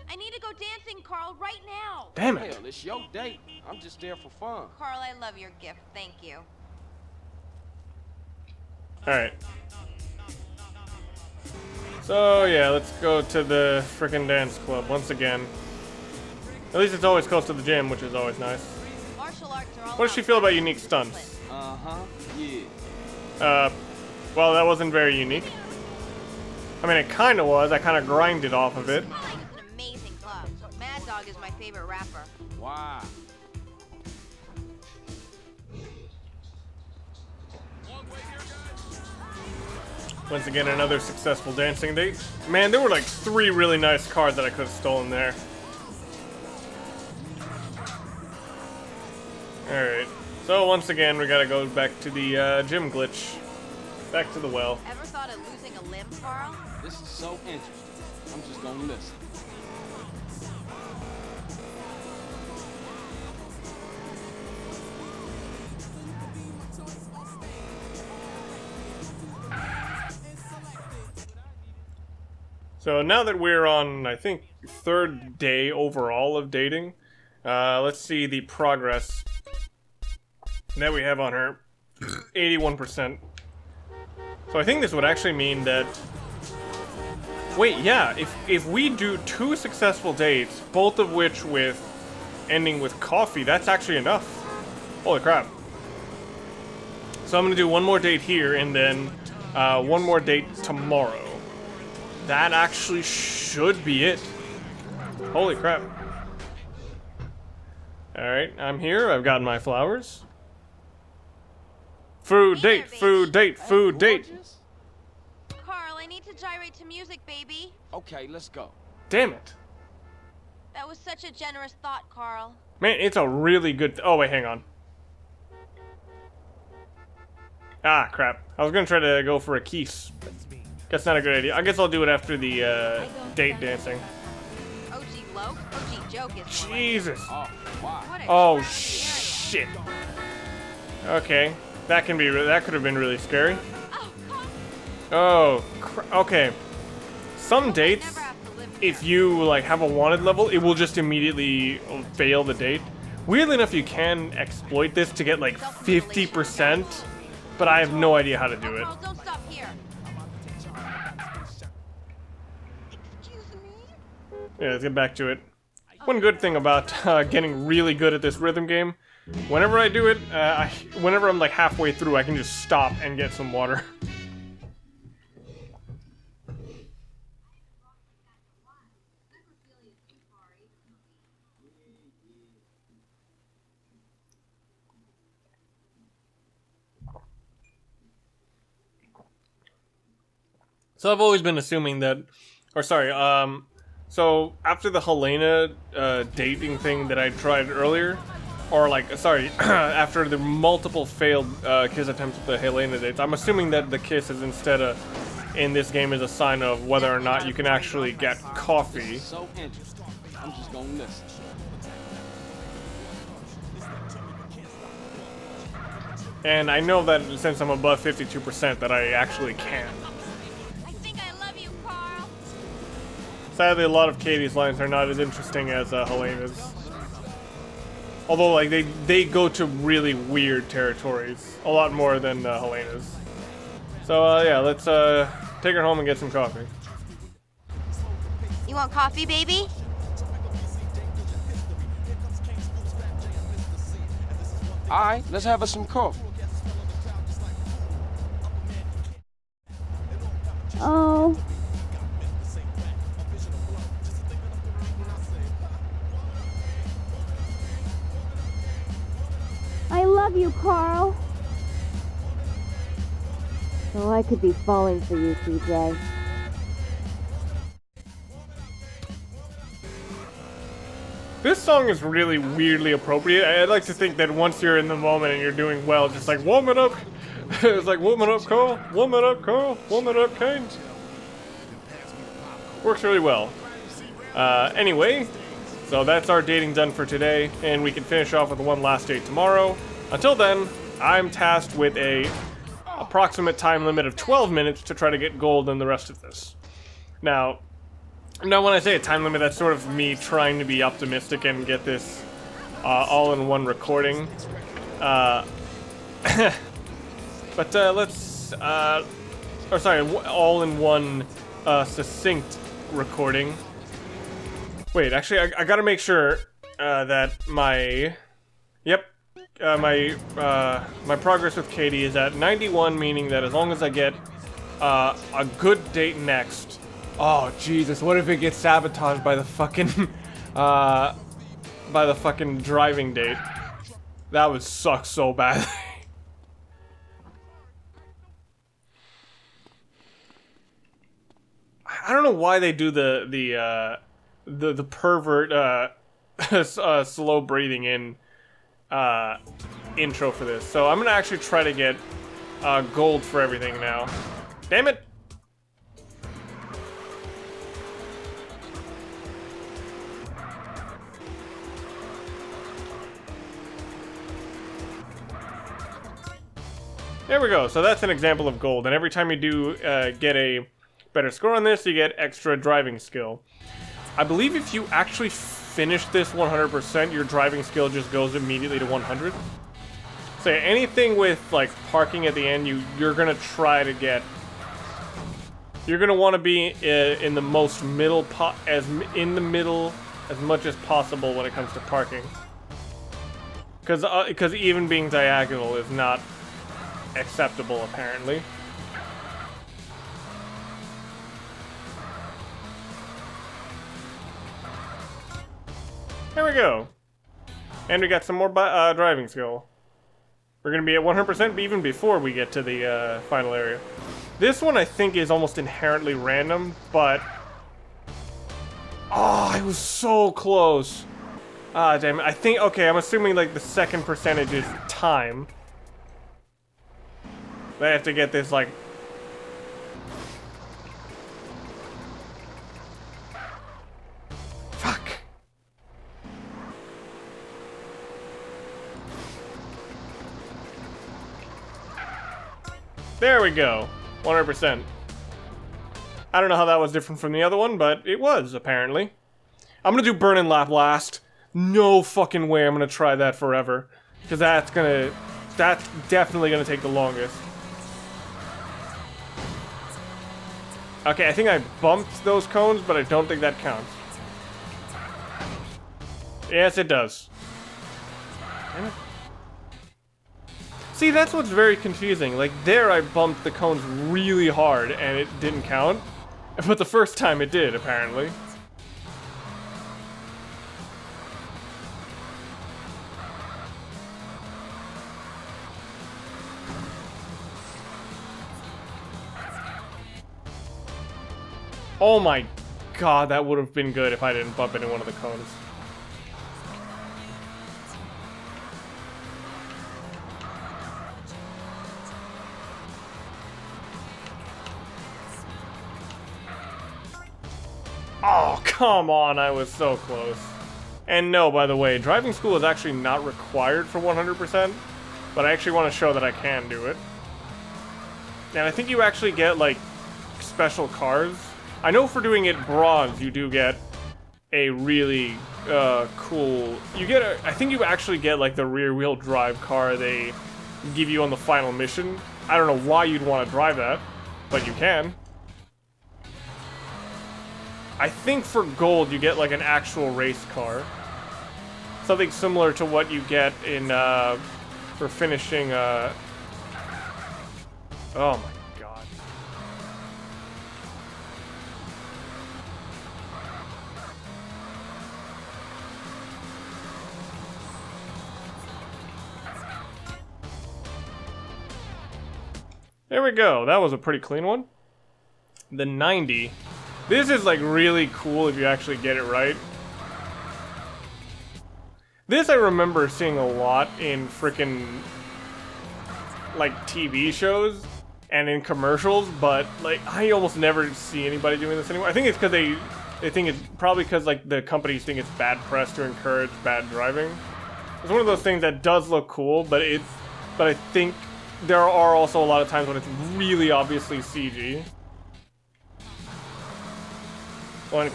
I need to go dancing, Carl, right now. Damn it. Hell, it's your date. I'm just there for fun. Carl, I love your gift. Thank you. Alright. So yeah, let's go to the frickin' dance club once again. At least it's always close to the gym, which is always nice. Martial arts are all What does she feel about unique stunts? Uh-huh, yeah. Well, that wasn't very unique. I mean, it kinda was. I kinda grinded off of it. It's an amazing club. Mad Dog is my favorite rapper. Wow. Once again, another successful dancing date. Man, there were like 3 really nice cars that I could have stolen there. Alright, so once again, we gotta go back to the gym glitch. Back to the well. Ever thought of losing a limb, Carl? This is so interesting. I'm just gonna listen. So now that we're on, I think, 3rd day overall of dating, let's see the progress that we have on her. 81%. So I think this would actually mean that... Wait, yeah, if we do 2 successful dates, both of which with ending with coffee, that's actually enough. Holy crap. So I'm gonna do 1 more date here, and then 1 more date tomorrow. That actually should be it. Holy crap. Alright, I'm here. I've got my flowers. Food date, food date, food date. Carl, I need to gyrate to music, baby. Okay, let's go. Damn it. That was such a generous thought, Carl. Man, it's a really good... Oh, wait, hang on. Ah, crap. I was gonna try to go for a kiss. That's not a good idea. I guess I'll do it after the date dancing. OG bloke, OG joke is more like- Jesus. Oh, wow. What a Oh, crappy shit. Okay. That can be... That could have been really scary. area. Oh, okay. Some dates, Never have to live if you like have a wanted level, it will just immediately fail the date. Weirdly enough, you can exploit this to get like 50%, but I have no idea how to do it. Carl, don't stop here. Excuse me? Yeah, let's get back to it. One good thing about getting really good at this rhythm game, whenever I do it, whenever I'm like halfway through, I can just stop and get some water. So I've always been assuming that, or sorry, so after the Helena dating thing that I tried earlier, or like, sorry, after the multiple failed kiss attempts with the Helena dates, I'm assuming that the kiss is instead in this game is a sign of whether or not you can actually get coffee. So interesting. I'm just gonna listen. And I know that since I'm above 52% that I actually can. I think I love you, Carl. Sadly, a lot of Katie's lines are not as interesting as Helena's. Although, like, they go to really weird territories. A lot more than Helena's. So, yeah, let's take her home and get some coffee. You want coffee, baby? Alright, let's have us some coffee. Oh. I love you, Carl. So I could be falling for you, TJ. This song is really weirdly appropriate. I'd like to think that once you're in the moment and you're doing well, just like, warm it up. It's like, warm it up, Carl. Warm it up, Carl. Warm it up, Kane. Works really well. Anyway, so that's our dating done for today, and we can finish off with one last date tomorrow. Until then, I'm tasked with a approximate time limit of 12 minutes to try to get gold in the rest of this. Now, when I say a time limit, that's sort of me trying to be optimistic and get this all in one recording. But let's, or sorry, all in one succinct recording. Wait, actually, I gotta make sure that my, my progress with Katie is at 91, meaning that as long as I get a good date next. Oh Jesus! What if it gets sabotaged by the fucking, driving date? That would suck so bad. I don't know why they do the pervert slow breathing in intro for this. So I'm gonna actually try to get gold for everything now. Damn it! There we go. So that's an example of gold. And every time you do get a better score on this, you get extra driving skill. I believe if you actually finish this 100%, your driving skill just goes immediately to 100. So anything with like parking at the end, you're gonna try to get. You're gonna want to be in the most middle in the middle as much as possible when it comes to parking. Because even being diagonal is not acceptable, apparently. There we go. And we got some more driving skill. We're going to be at 100% even before we get to the final area. This one I think is almost inherently random, but... Oh, I was so close. Ah, damn it. I think, okay, I'm assuming like the second percentage is time. I have to get this, like... Fuck. There we go. 100%. I don't know how that was different from the other one, but it was, apparently. I'm gonna do Burning Lap last. No fucking way I'm gonna try that forever. Because that's definitely gonna take the longest. Okay, I think I bumped those cones, but I don't think that counts. Yes, it does. Damn it. See, that's what's very confusing. Like, there I bumped the cones really hard, and it didn't count. But the first time it did, apparently. Oh my god, that would have been good if I didn't bump into one of the cones. Oh, come on, I was so close. And no, by the way, driving school is actually not required for 100%, but I actually want to show that I can do it. And I think you actually get, like, special cars. I know for doing it bronze, you do get a really cool... I think you actually get, like, the rear-wheel drive car they give you on the final mission. I don't know why you'd want to drive that, but you can. I think for gold, you get, like, an actual race car. Something similar to what you get in, for finishing, Oh my god. There we go. That was a pretty clean one. The 90. This is, like, really cool if you actually get it right. This I remember seeing a lot in frickin', like, TV shows and in commercials, but, like, I almost never see anybody doing this anymore. I think it's because they think it's probably because, like, the companies think it's bad press to encourage bad driving. It's one of those things that does look cool, but I think there are also a lot of times when it's really obviously CG. When the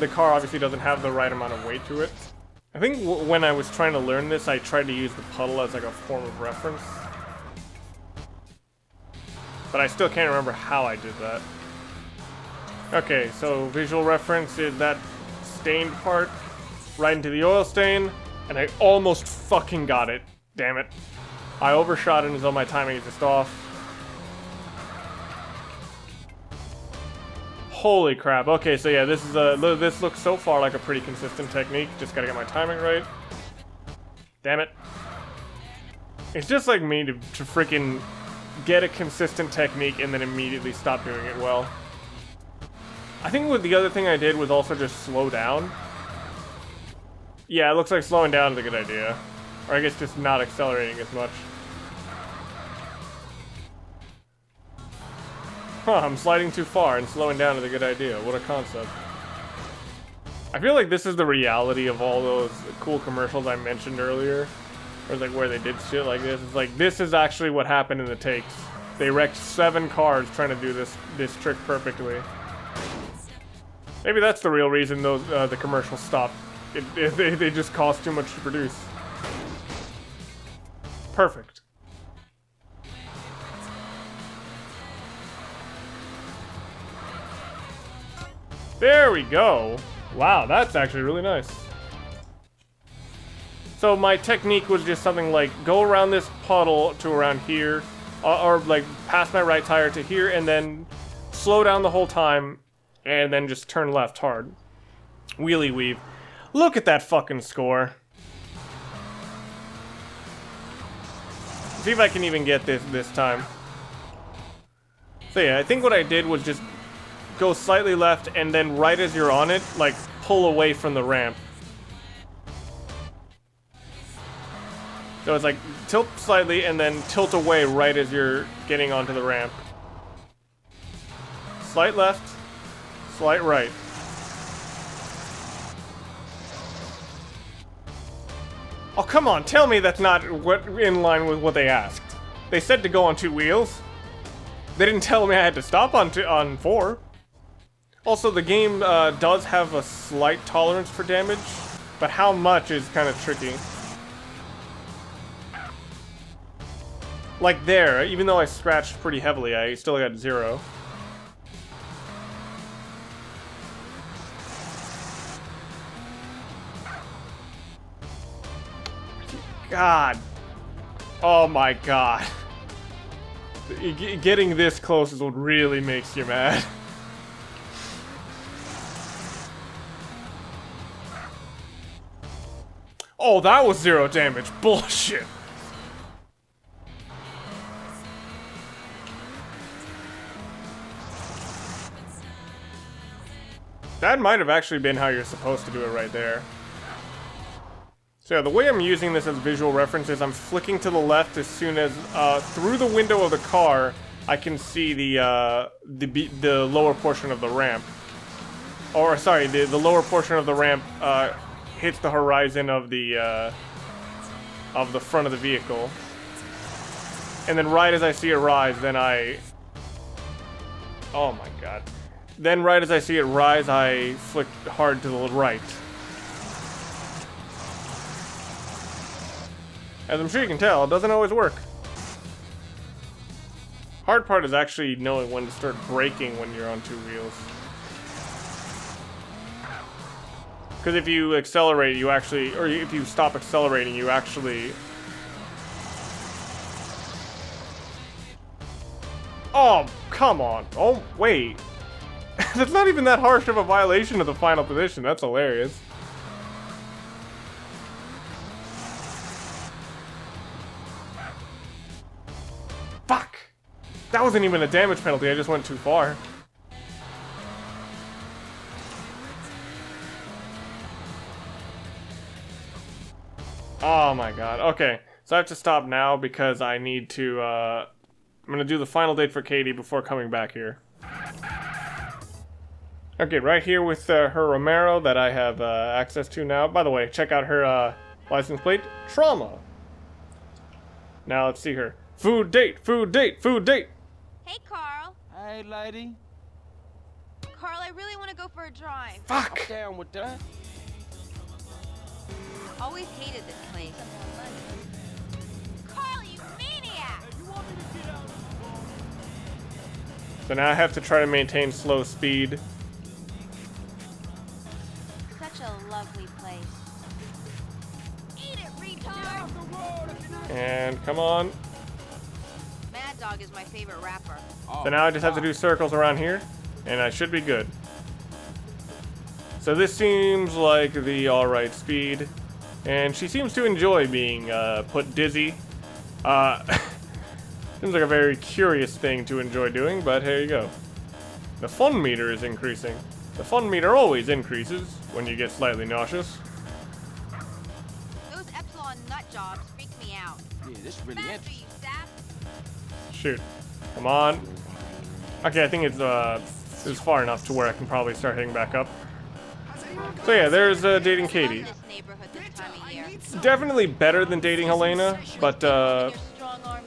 car obviously doesn't have the right amount of weight to it. I think when I was trying to learn this, I tried to use the puddle as like a form of reference. But I still can't remember how I did that. Okay, so visual reference is that stained part right into the oil stain, and I almost fucking got it. Damn it. I overshot it until my timing is just off. Holy crap. Okay, so yeah, this looks so far like a pretty consistent technique. Just gotta get my timing right. Damn it. It's just like me to freaking get a consistent technique and then immediately stop doing it well. I think what the other thing I did was also just slow down. Yeah, it looks like slowing down is a good idea. Or I guess just not accelerating as much. Huh, I'm sliding too far and slowing down is a good idea. What a concept. I feel like this is the reality of all those cool commercials I mentioned earlier. Or like where they did shit like this. It's like, this is actually what happened in the takes. They wrecked 7 cars trying to do this trick perfectly. Maybe that's the real reason those the commercials stopped. They just cost too much to produce. Perfect. There we go. Wow, that's actually really nice. So my technique was just something like go around this puddle to around here, or like past my right tire to here, and then slow down the whole time, and then just turn left hard. Wheelie weave. Look at that fucking score. See if I can even get this time. So yeah, I think what I did was just go slightly left, and then right as you're on it, like pull away from the ramp. So it's like tilt slightly and then tilt away right as you're getting onto the ramp. Slight left, slight right. Oh, come on, tell me that's not in line with what they asked. They said to go on 2 wheels. They didn't tell me I had to stop on 4. Also, the game does have a slight tolerance for damage, but how much is kind of tricky. Like there, even though I scratched pretty heavily, I still got 0. God. Oh my god. Getting this close is what really makes you mad. Oh, that was 0 damage. Bullshit. That might have actually been how you're supposed to do it right there. So yeah, the way I'm using this as visual reference is I'm flicking to the left as soon as, through the window of the car, I can see the lower portion of the ramp. Or, sorry, the lower portion of the ramp, hits the horizon of the front of the vehicle. And then right as I see it rise, then I... Oh my god. Then right as I see it rise, I flick hard to the right. As I'm sure you can tell, it doesn't always work. Hard part is actually knowing when to start braking when you're on 2 wheels. Because if you accelerate, you actually, or if you stop accelerating, you actually... Oh, come on. Oh, wait. That's not even that harsh of a violation of the final position. That's hilarious. Fuck! That wasn't even a damage penalty, I just went too far. Oh my god. Okay, so I have to stop now because I need to, I'm gonna do the final date for Katie before coming back here. Okay, right here with her Romero that I have access to now. By the way, check out her license plate, Trauma. Now let's see her. Food date, food date, food date. Hey, Carl. Hey, lady. Carl, I really want to go for a drive. Fuck! I'm down with that. Always hated this place. Carl, you maniac! So now I have to try to maintain slow speed. Such a lovely place. Eat it, retard! And come on. Mad Dog is my favorite rapper. So now I just have to do circles around here, and I should be good. So this seems like the alright speed, and she seems to enjoy being put dizzy. Seems like a very curious thing to enjoy doing, but here you go. The fun meter is increasing. The fun meter always increases when you get slightly nauseous. Those Epsilon nut jobs freak me out. Yeah, this really Faster, interesting. you sap. Shoot. Come on. Okay, I think it's far enough to where I can probably start heading back up. So yeah, there's dating Katie. This neighborhood this time of year. Definitely better than dating Helena, but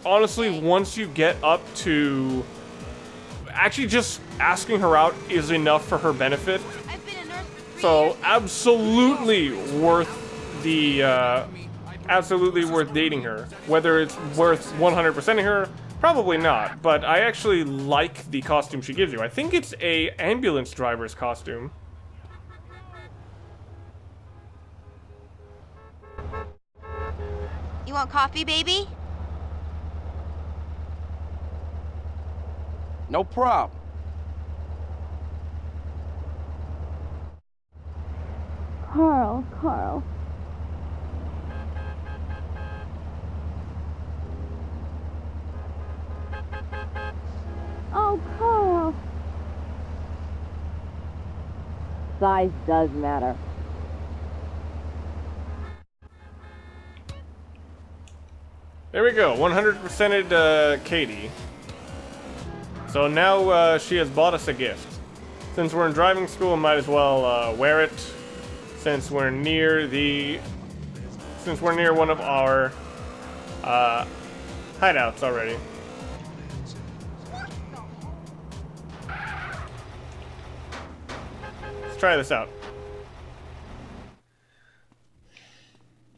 honestly, once you get up to actually just asking her out is enough for her benefit. I've been a nurse for 3 So years. absolutely worth the absolutely worth dating her. Whether it's worth 100%ing her, probably not. But I actually like the costume she gives you. I think it's a ambulance driver's costume. You want coffee, baby? No problem. Carl. Oh, Carl. Size does matter. There we go, 100%ed Katie. So now she has bought us a gift. Since we're in driving school, might as well wear it. Since we're near one of our hideouts already. Let's try this out.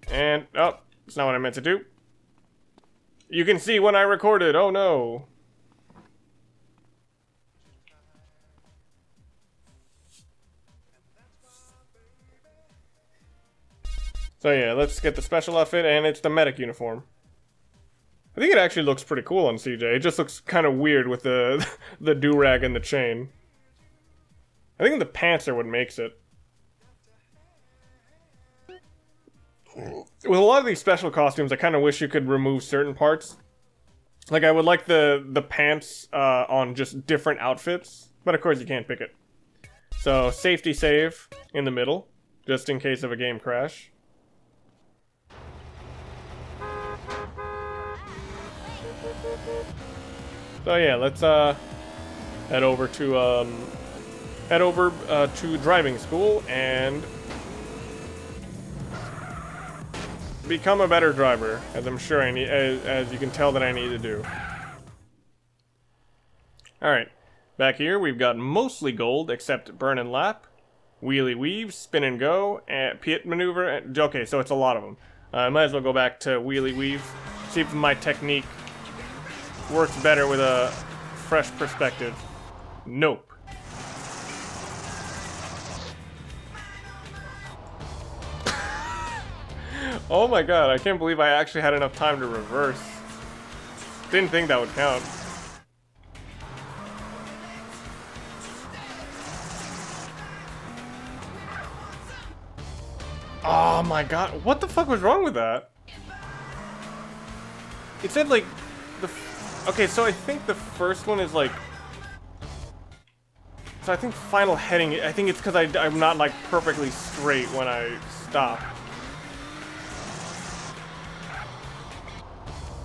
And, oh, it's not what I meant to do. You can see when I recorded, oh no. So yeah, let's get the special outfit, and it's the medic uniform. I think it actually looks pretty cool on CJ. It just looks kind of weird with the the do-rag and the chain. I think the pants are what makes it. With a lot of these special costumes, I kind of wish you could remove certain parts. Like, I would like the pants on just different outfits, but of course you can't pick it. So, safety save in the middle, just in case of a game crash. So yeah, let's head over to driving school and become a better driver, as I'm sure I need, as you can tell that I need to do. Alright, back here we've got mostly gold except burn and lap, wheelie weave, spin and go, and pit maneuver, and, okay, so it's a lot of them. I might as well go back to wheelie weave, see if my technique works better with a fresh perspective. Nope. Oh my god, I can't believe I actually had enough time to reverse. Didn't think that would count. Oh my god, what the fuck was wrong with that? It said like okay, so I think the first one is like, so I think final heading, I think it's because I'm not like perfectly straight when I stop.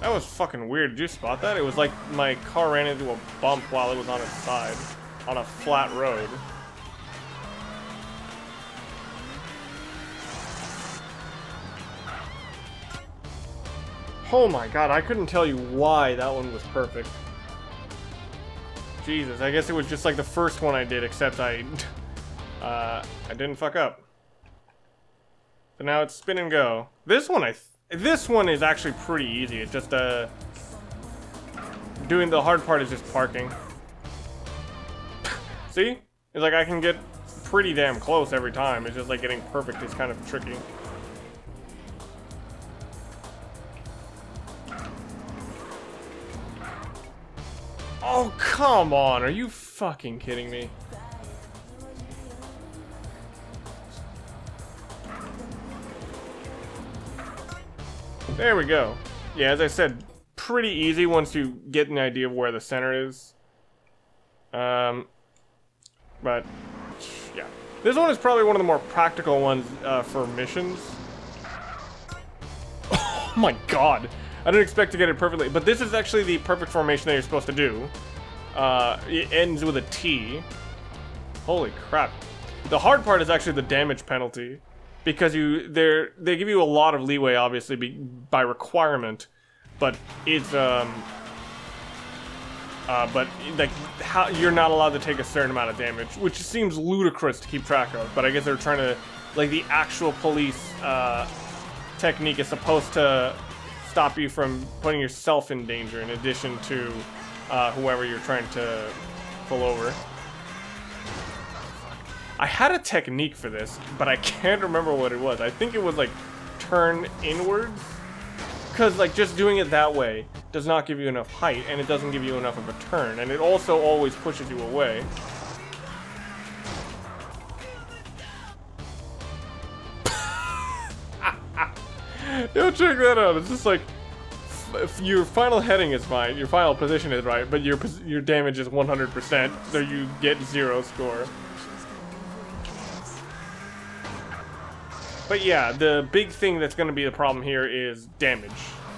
That was fucking weird. Did you spot that? It was like my car ran into a bump while it was on its side on a flat road. Oh my god, I couldn't tell you why that one was perfect. Jesus, I guess it was just like the first one I did, except I didn't fuck up. So now it's spin and go. This one is actually pretty easy. It's just doing the hard part is just parking. See? It's like I can get pretty damn close every time. It's just like getting perfect is kind of tricky. Oh, come on. Are you fucking kidding me? There we go. Yeah, as I said, pretty easy once you get an idea of where the center is. But, yeah. This one is probably one of the more practical ones for missions. Oh my god. I didn't expect to get it perfectly. But this is actually the perfect formation that you're supposed to do. It ends with a T. Holy crap. The hard part is actually the damage penalty. Because they give you a lot of leeway, obviously, by requirement. But it's, but like, you're not allowed to take a certain amount of damage, which seems ludicrous to keep track of. But I guess they're trying to, like, the actual police technique is supposed to stop you from putting yourself in danger, in addition to whoever you're trying to pull over. I had a technique for this, but I can't remember what it was. I think it was like turn inwards, because like just doing it that way does not give you enough height, and it doesn't give you enough of a turn, and it also always pushes you away. Yo, check that out. It's just like, if your final heading is fine, your final position is right, but your damage is 100%, so you get 0 score. But yeah, the big thing that's going to be the problem here is damage.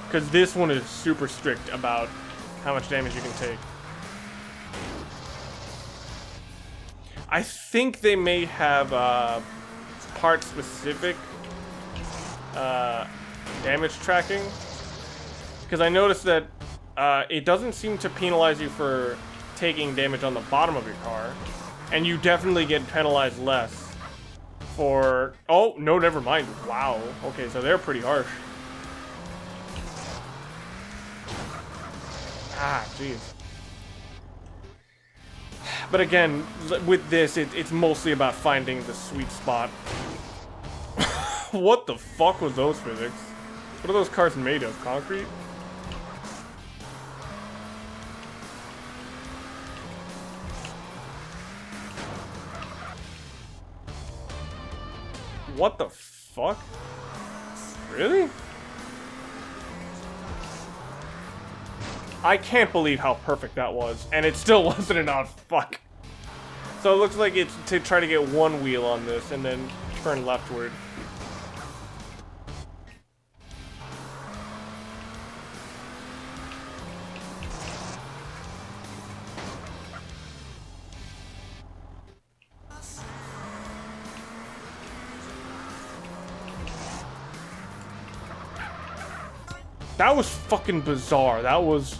Because this one is super strict about how much damage you can take. I think they may have part-specific damage tracking. Because I noticed that it doesn't seem to penalize you for taking damage on the bottom of your car. And you definitely get penalized less for... Oh, no, never mind. Wow. Okay, so they're pretty harsh. Ah, jeez. But again, with this, it's mostly about finding the sweet spot. What the fuck was those physics? What are those cars made of? Concrete? What the fuck? Really? I can't believe how perfect that was, and it still wasn't enough. Fuck. So it looks like it's to try to get one wheel on this and then turn leftward. That was fucking bizarre. That was...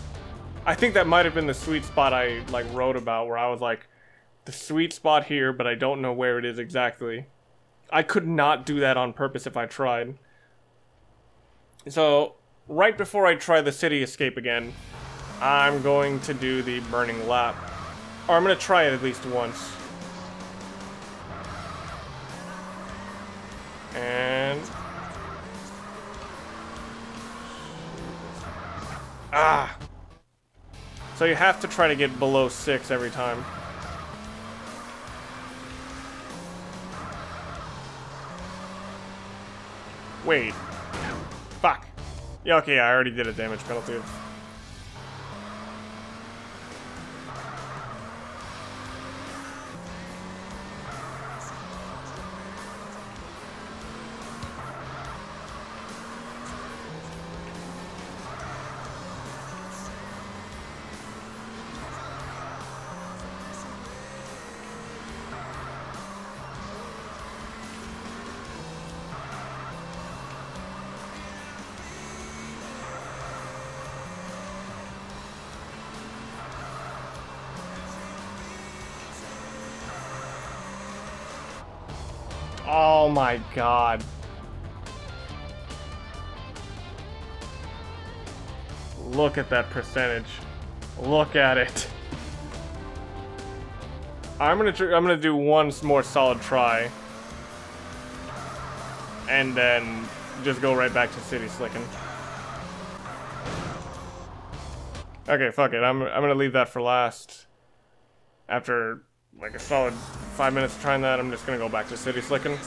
I think that might have been the sweet spot I, like, wrote about, where I was like, the sweet spot here, but I don't know where it is exactly. I could not do that on purpose if I tried. So, right before I try the city escape again, I'm going to do the burning lap. Or I'm going to try it at least once. And... Ah! So you have to try to get below 6 every time. Wait. Fuck. Yeah, okay, I already did a damage penalty. Oh my god. Look at that percentage. Look at it. I'm gonna do one more solid try. And then just go right back to city slicking. Okay, fuck it. I'm gonna leave that for last. After like a solid 5 minutes of trying that, I'm just gonna go back to city slicking.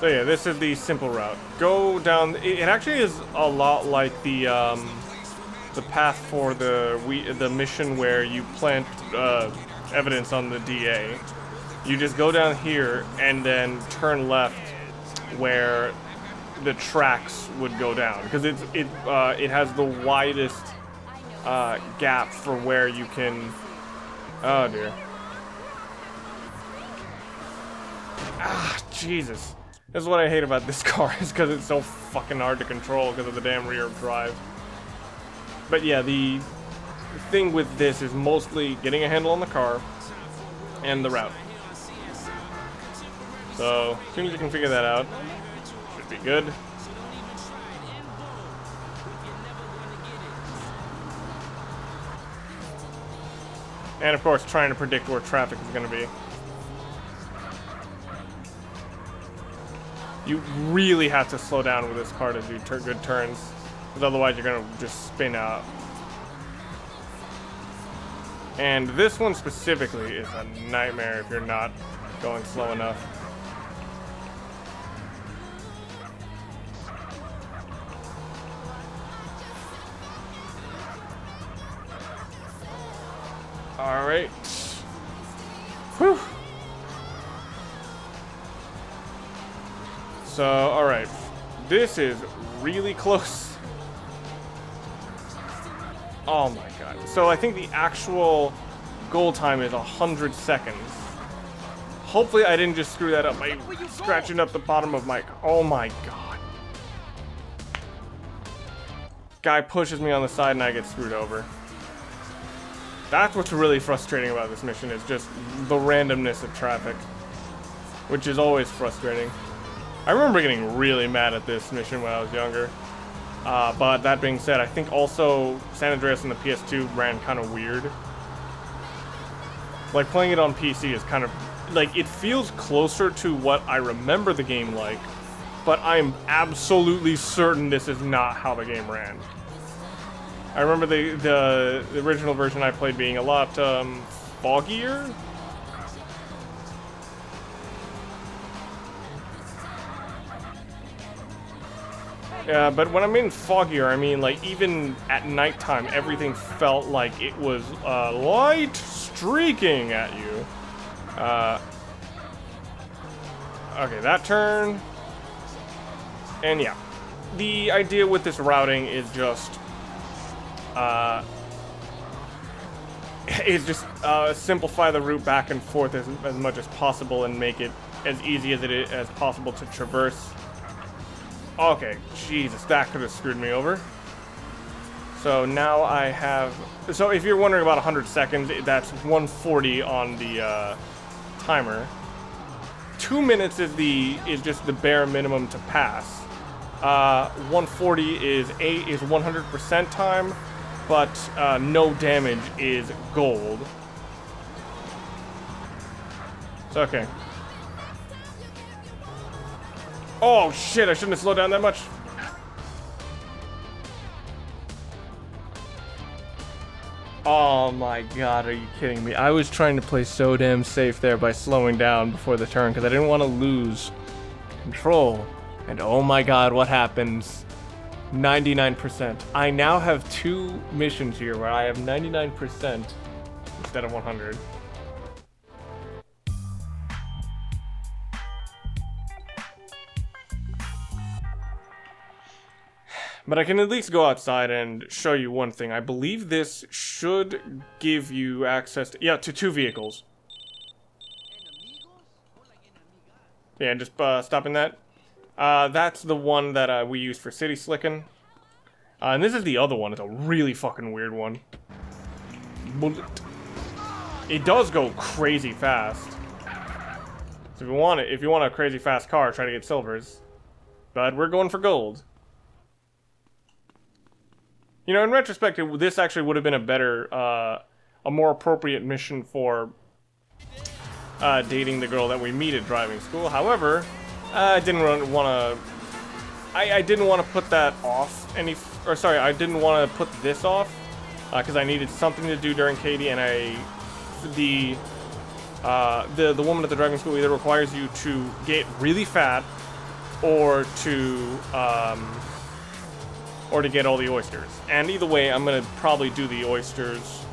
So yeah, this is the simple route. Go down. It actually is a lot like the the path for the mission where you plant evidence on the DA. You just go down here and then turn left where the tracks would go down, because it has the widest gap for where you can. Oh dear. Ah, Jesus. This is what I hate about this car, is because it's so fucking hard to control because of the damn rear drive. But yeah, the thing with this is mostly getting a handle on the car and the route. So, as soon as you can figure that out, should be good. And of course, trying to predict where traffic is going to be. You really have to slow down with this car to do good turns, because otherwise you're going to just spin out. And this one specifically is a nightmare if you're not going slow enough. Alright. Whew. So, alright. This is really close. Oh my god. So I think the actual goal time is 100 seconds. Hopefully I didn't just screw that up by scratching up the bottom of my... Oh my god. Guy pushes me on the side and I get screwed over. That's what's really frustrating about this mission, is just the randomness of traffic, which is always frustrating. I remember getting really mad at this mission when I was younger. But that being said, I think also San Andreas on the PS2 ran kind of weird. Like, playing it on PC is kind of... like, it feels closer to what I remember the game like, but I'm absolutely certain this is not how the game ran. I remember the original version I played being a lot foggier. Yeah, but when I mean foggier, I mean like even at nighttime, everything felt like it was light streaking at you. Okay, that turn. And yeah, the idea with this routing is just simplify the route back and forth as much as possible and make it as easy as possible to traverse. Okay, Jesus, that could have screwed me over. So now I have... So if you're wondering about 100 seconds, that's 140 on the timer. 2 minutes is just the bare minimum to pass. 140 is 100% time, but no damage is gold. So, okay. Oh shit, I shouldn't have slowed down that much. Oh my god, are you kidding me? I was trying to play so damn safe there by slowing down before the turn because I didn't want to lose control. And oh my god, what happens? 99%. I now have 2 missions here where I have 99% instead of 100. But I can at least go outside and show you one thing. I believe this should give you access to, to 2 vehicles. Yeah, just stopping that. That's the one that we use for city slicking. And this is the other one. It's a really fucking weird one. Bullet. It does go crazy fast. So if you want a crazy fast car, try to get silvers. But we're going for gold. You know, in retrospect, this actually would have been a better, a more appropriate mission for dating the girl that we meet at driving school. However, I didn't want to. I didn't want to put that off I didn't want to put this off because I needed something to do during Katie, and the woman at the driving school either requires you to get really fat or to or to get all the oysters. And either way, I'm gonna probably do the oysters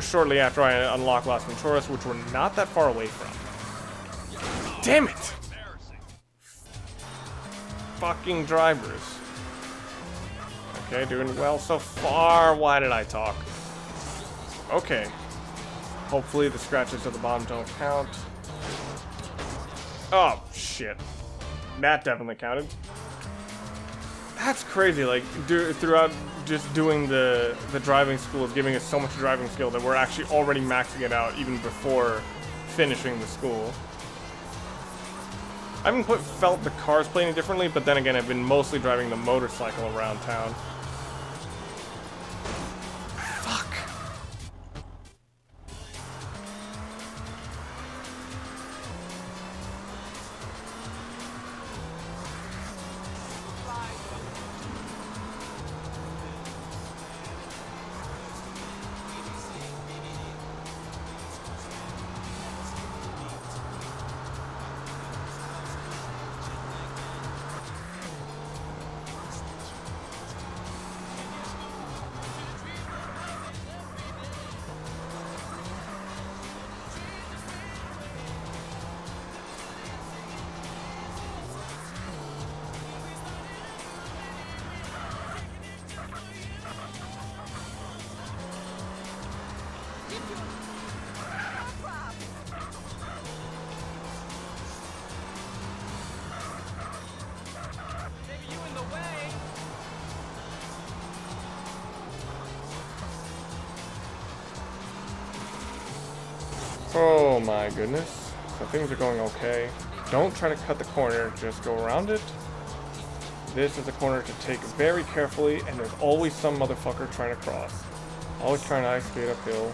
shortly after I unlock Las Venturas, which we're not that far away from. Damn it! Fucking drivers. Okay, doing well so far. Why did I talk? Okay. Hopefully the scratches at the bottom don't count. Oh, shit. That definitely counted. That's crazy, like, throughout just doing the driving school is giving us so much driving skill that we're actually already maxing it out even before finishing the school. I haven't quite felt the cars playing differently, but then again, I've been mostly driving the motorcycle around town. Fuck. Oh my goodness. So things are going okay. Don't try to cut the corner, just go around it. This is a corner to take very carefully, and there's always some motherfucker trying to cross. Always trying to ice skate uphill.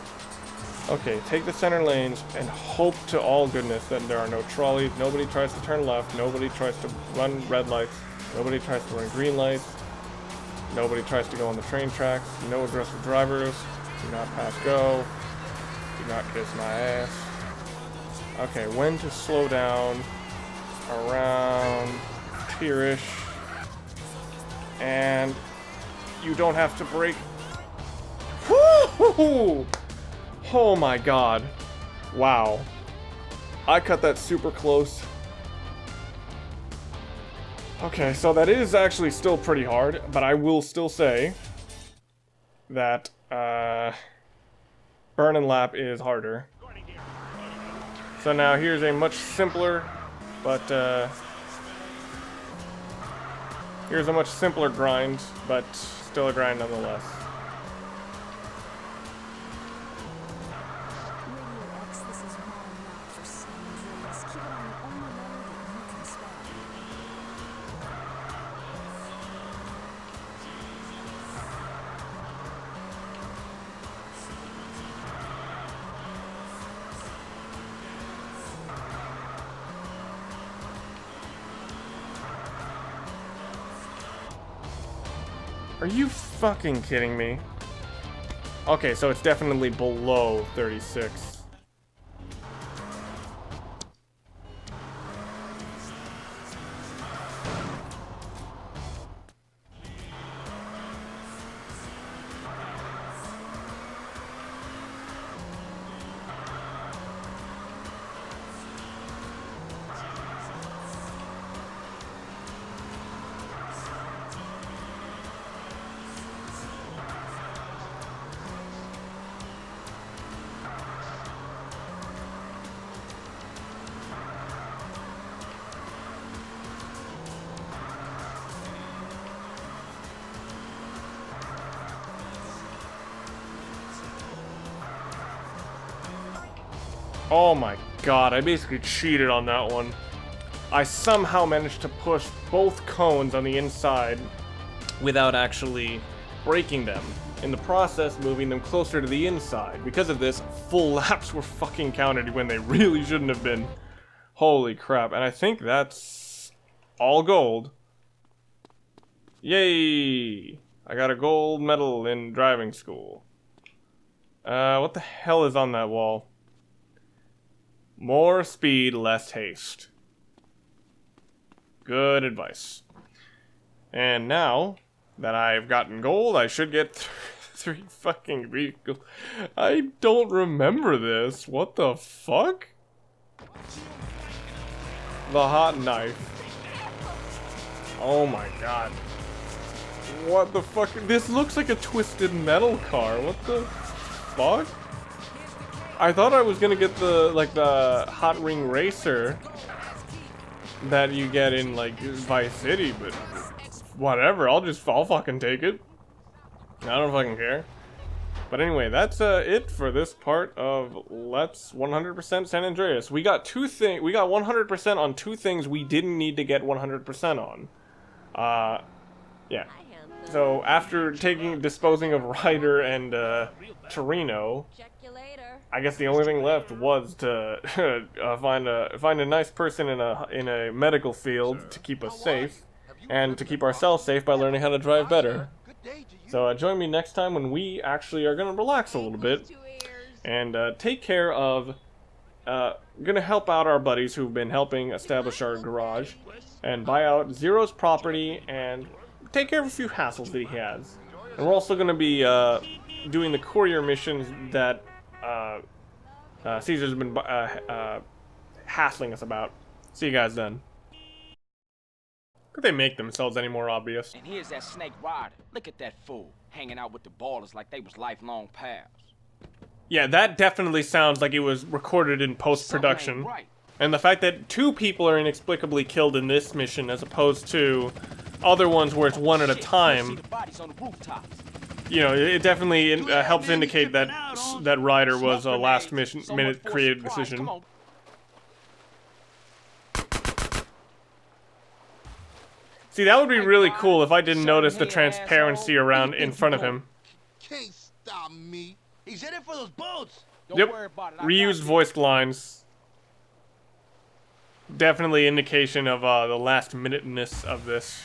Okay, take the center lanes and hope to all goodness that there are no trolleys. Nobody tries to turn left. Nobody tries to run red lights. Nobody tries to run green lights. Nobody tries to go on the train tracks. No aggressive drivers. Do not pass go. Do not kiss my ass. Okay, when to slow down. Around here-ish. And you don't have to brake. Woo-hoo-hoo! Oh my god. Wow. I cut that super close. Okay, so that is actually still pretty hard, but I will still say that burn and lap is harder. So now here's a much simpler, but here's a much simpler grind, but still a grind nonetheless. Are you fucking kidding me? Okay, so it's definitely below 36. Oh my god, I basically cheated on that one. I somehow managed to push both cones on the inside without actually breaking them. In the process, moving them closer to the inside. Because of this, full laps were fucking counted when they really shouldn't have been. Holy crap, and I think that's all gold. Yay! I got a gold medal in driving school. What the hell is on that wall? More speed, less haste. Good advice. And now, that I've gotten gold. I should get 3 fucking vehicles. I don't remember this. What the fuck? The hot knife. Oh my god. What the fuck? This looks like a twisted metal car. What the fuck? I thought I was gonna get the, like, the hot ring racer that you get in, like, Vice City, but whatever. I'll fucking take it. I don't fucking care. But anyway, that's it for this part of Let's 100% San Andreas. We got 100% on 2 things we didn't need to get 100% on. Yeah. So after disposing of Ryder and Toreno, I guess the only thing left was to find a nice person in a medical field to keep us safe, and to keep ourselves safe by learning how to drive better. So join me next time when we actually are gonna relax a little bit and take care of gonna help out our buddies who've been helping establish our garage, and buy out Zero's property and take care of a few hassles that he has. And we're also gonna be doing the courier missions that Caesar's been hassling us about. See you guys then. Could they make themselves any more obvious? And here's that snake Ryder. Look at that fool, hanging out with the ballers like they was lifelong pals. Yeah, that definitely sounds like it was recorded in post-production. Right. And the fact that 2 people are inexplicably killed in this mission as opposed to other ones where it's one at a time, you know, it definitely helps indicate that Ryder was a last-minute creative decision. See, that would be really cool if I didn't notice the transparency around in front of him. Can't stop me. He's in it for those boats. Yep, reused voiced lines. Definitely indication of the last-minuteness of this.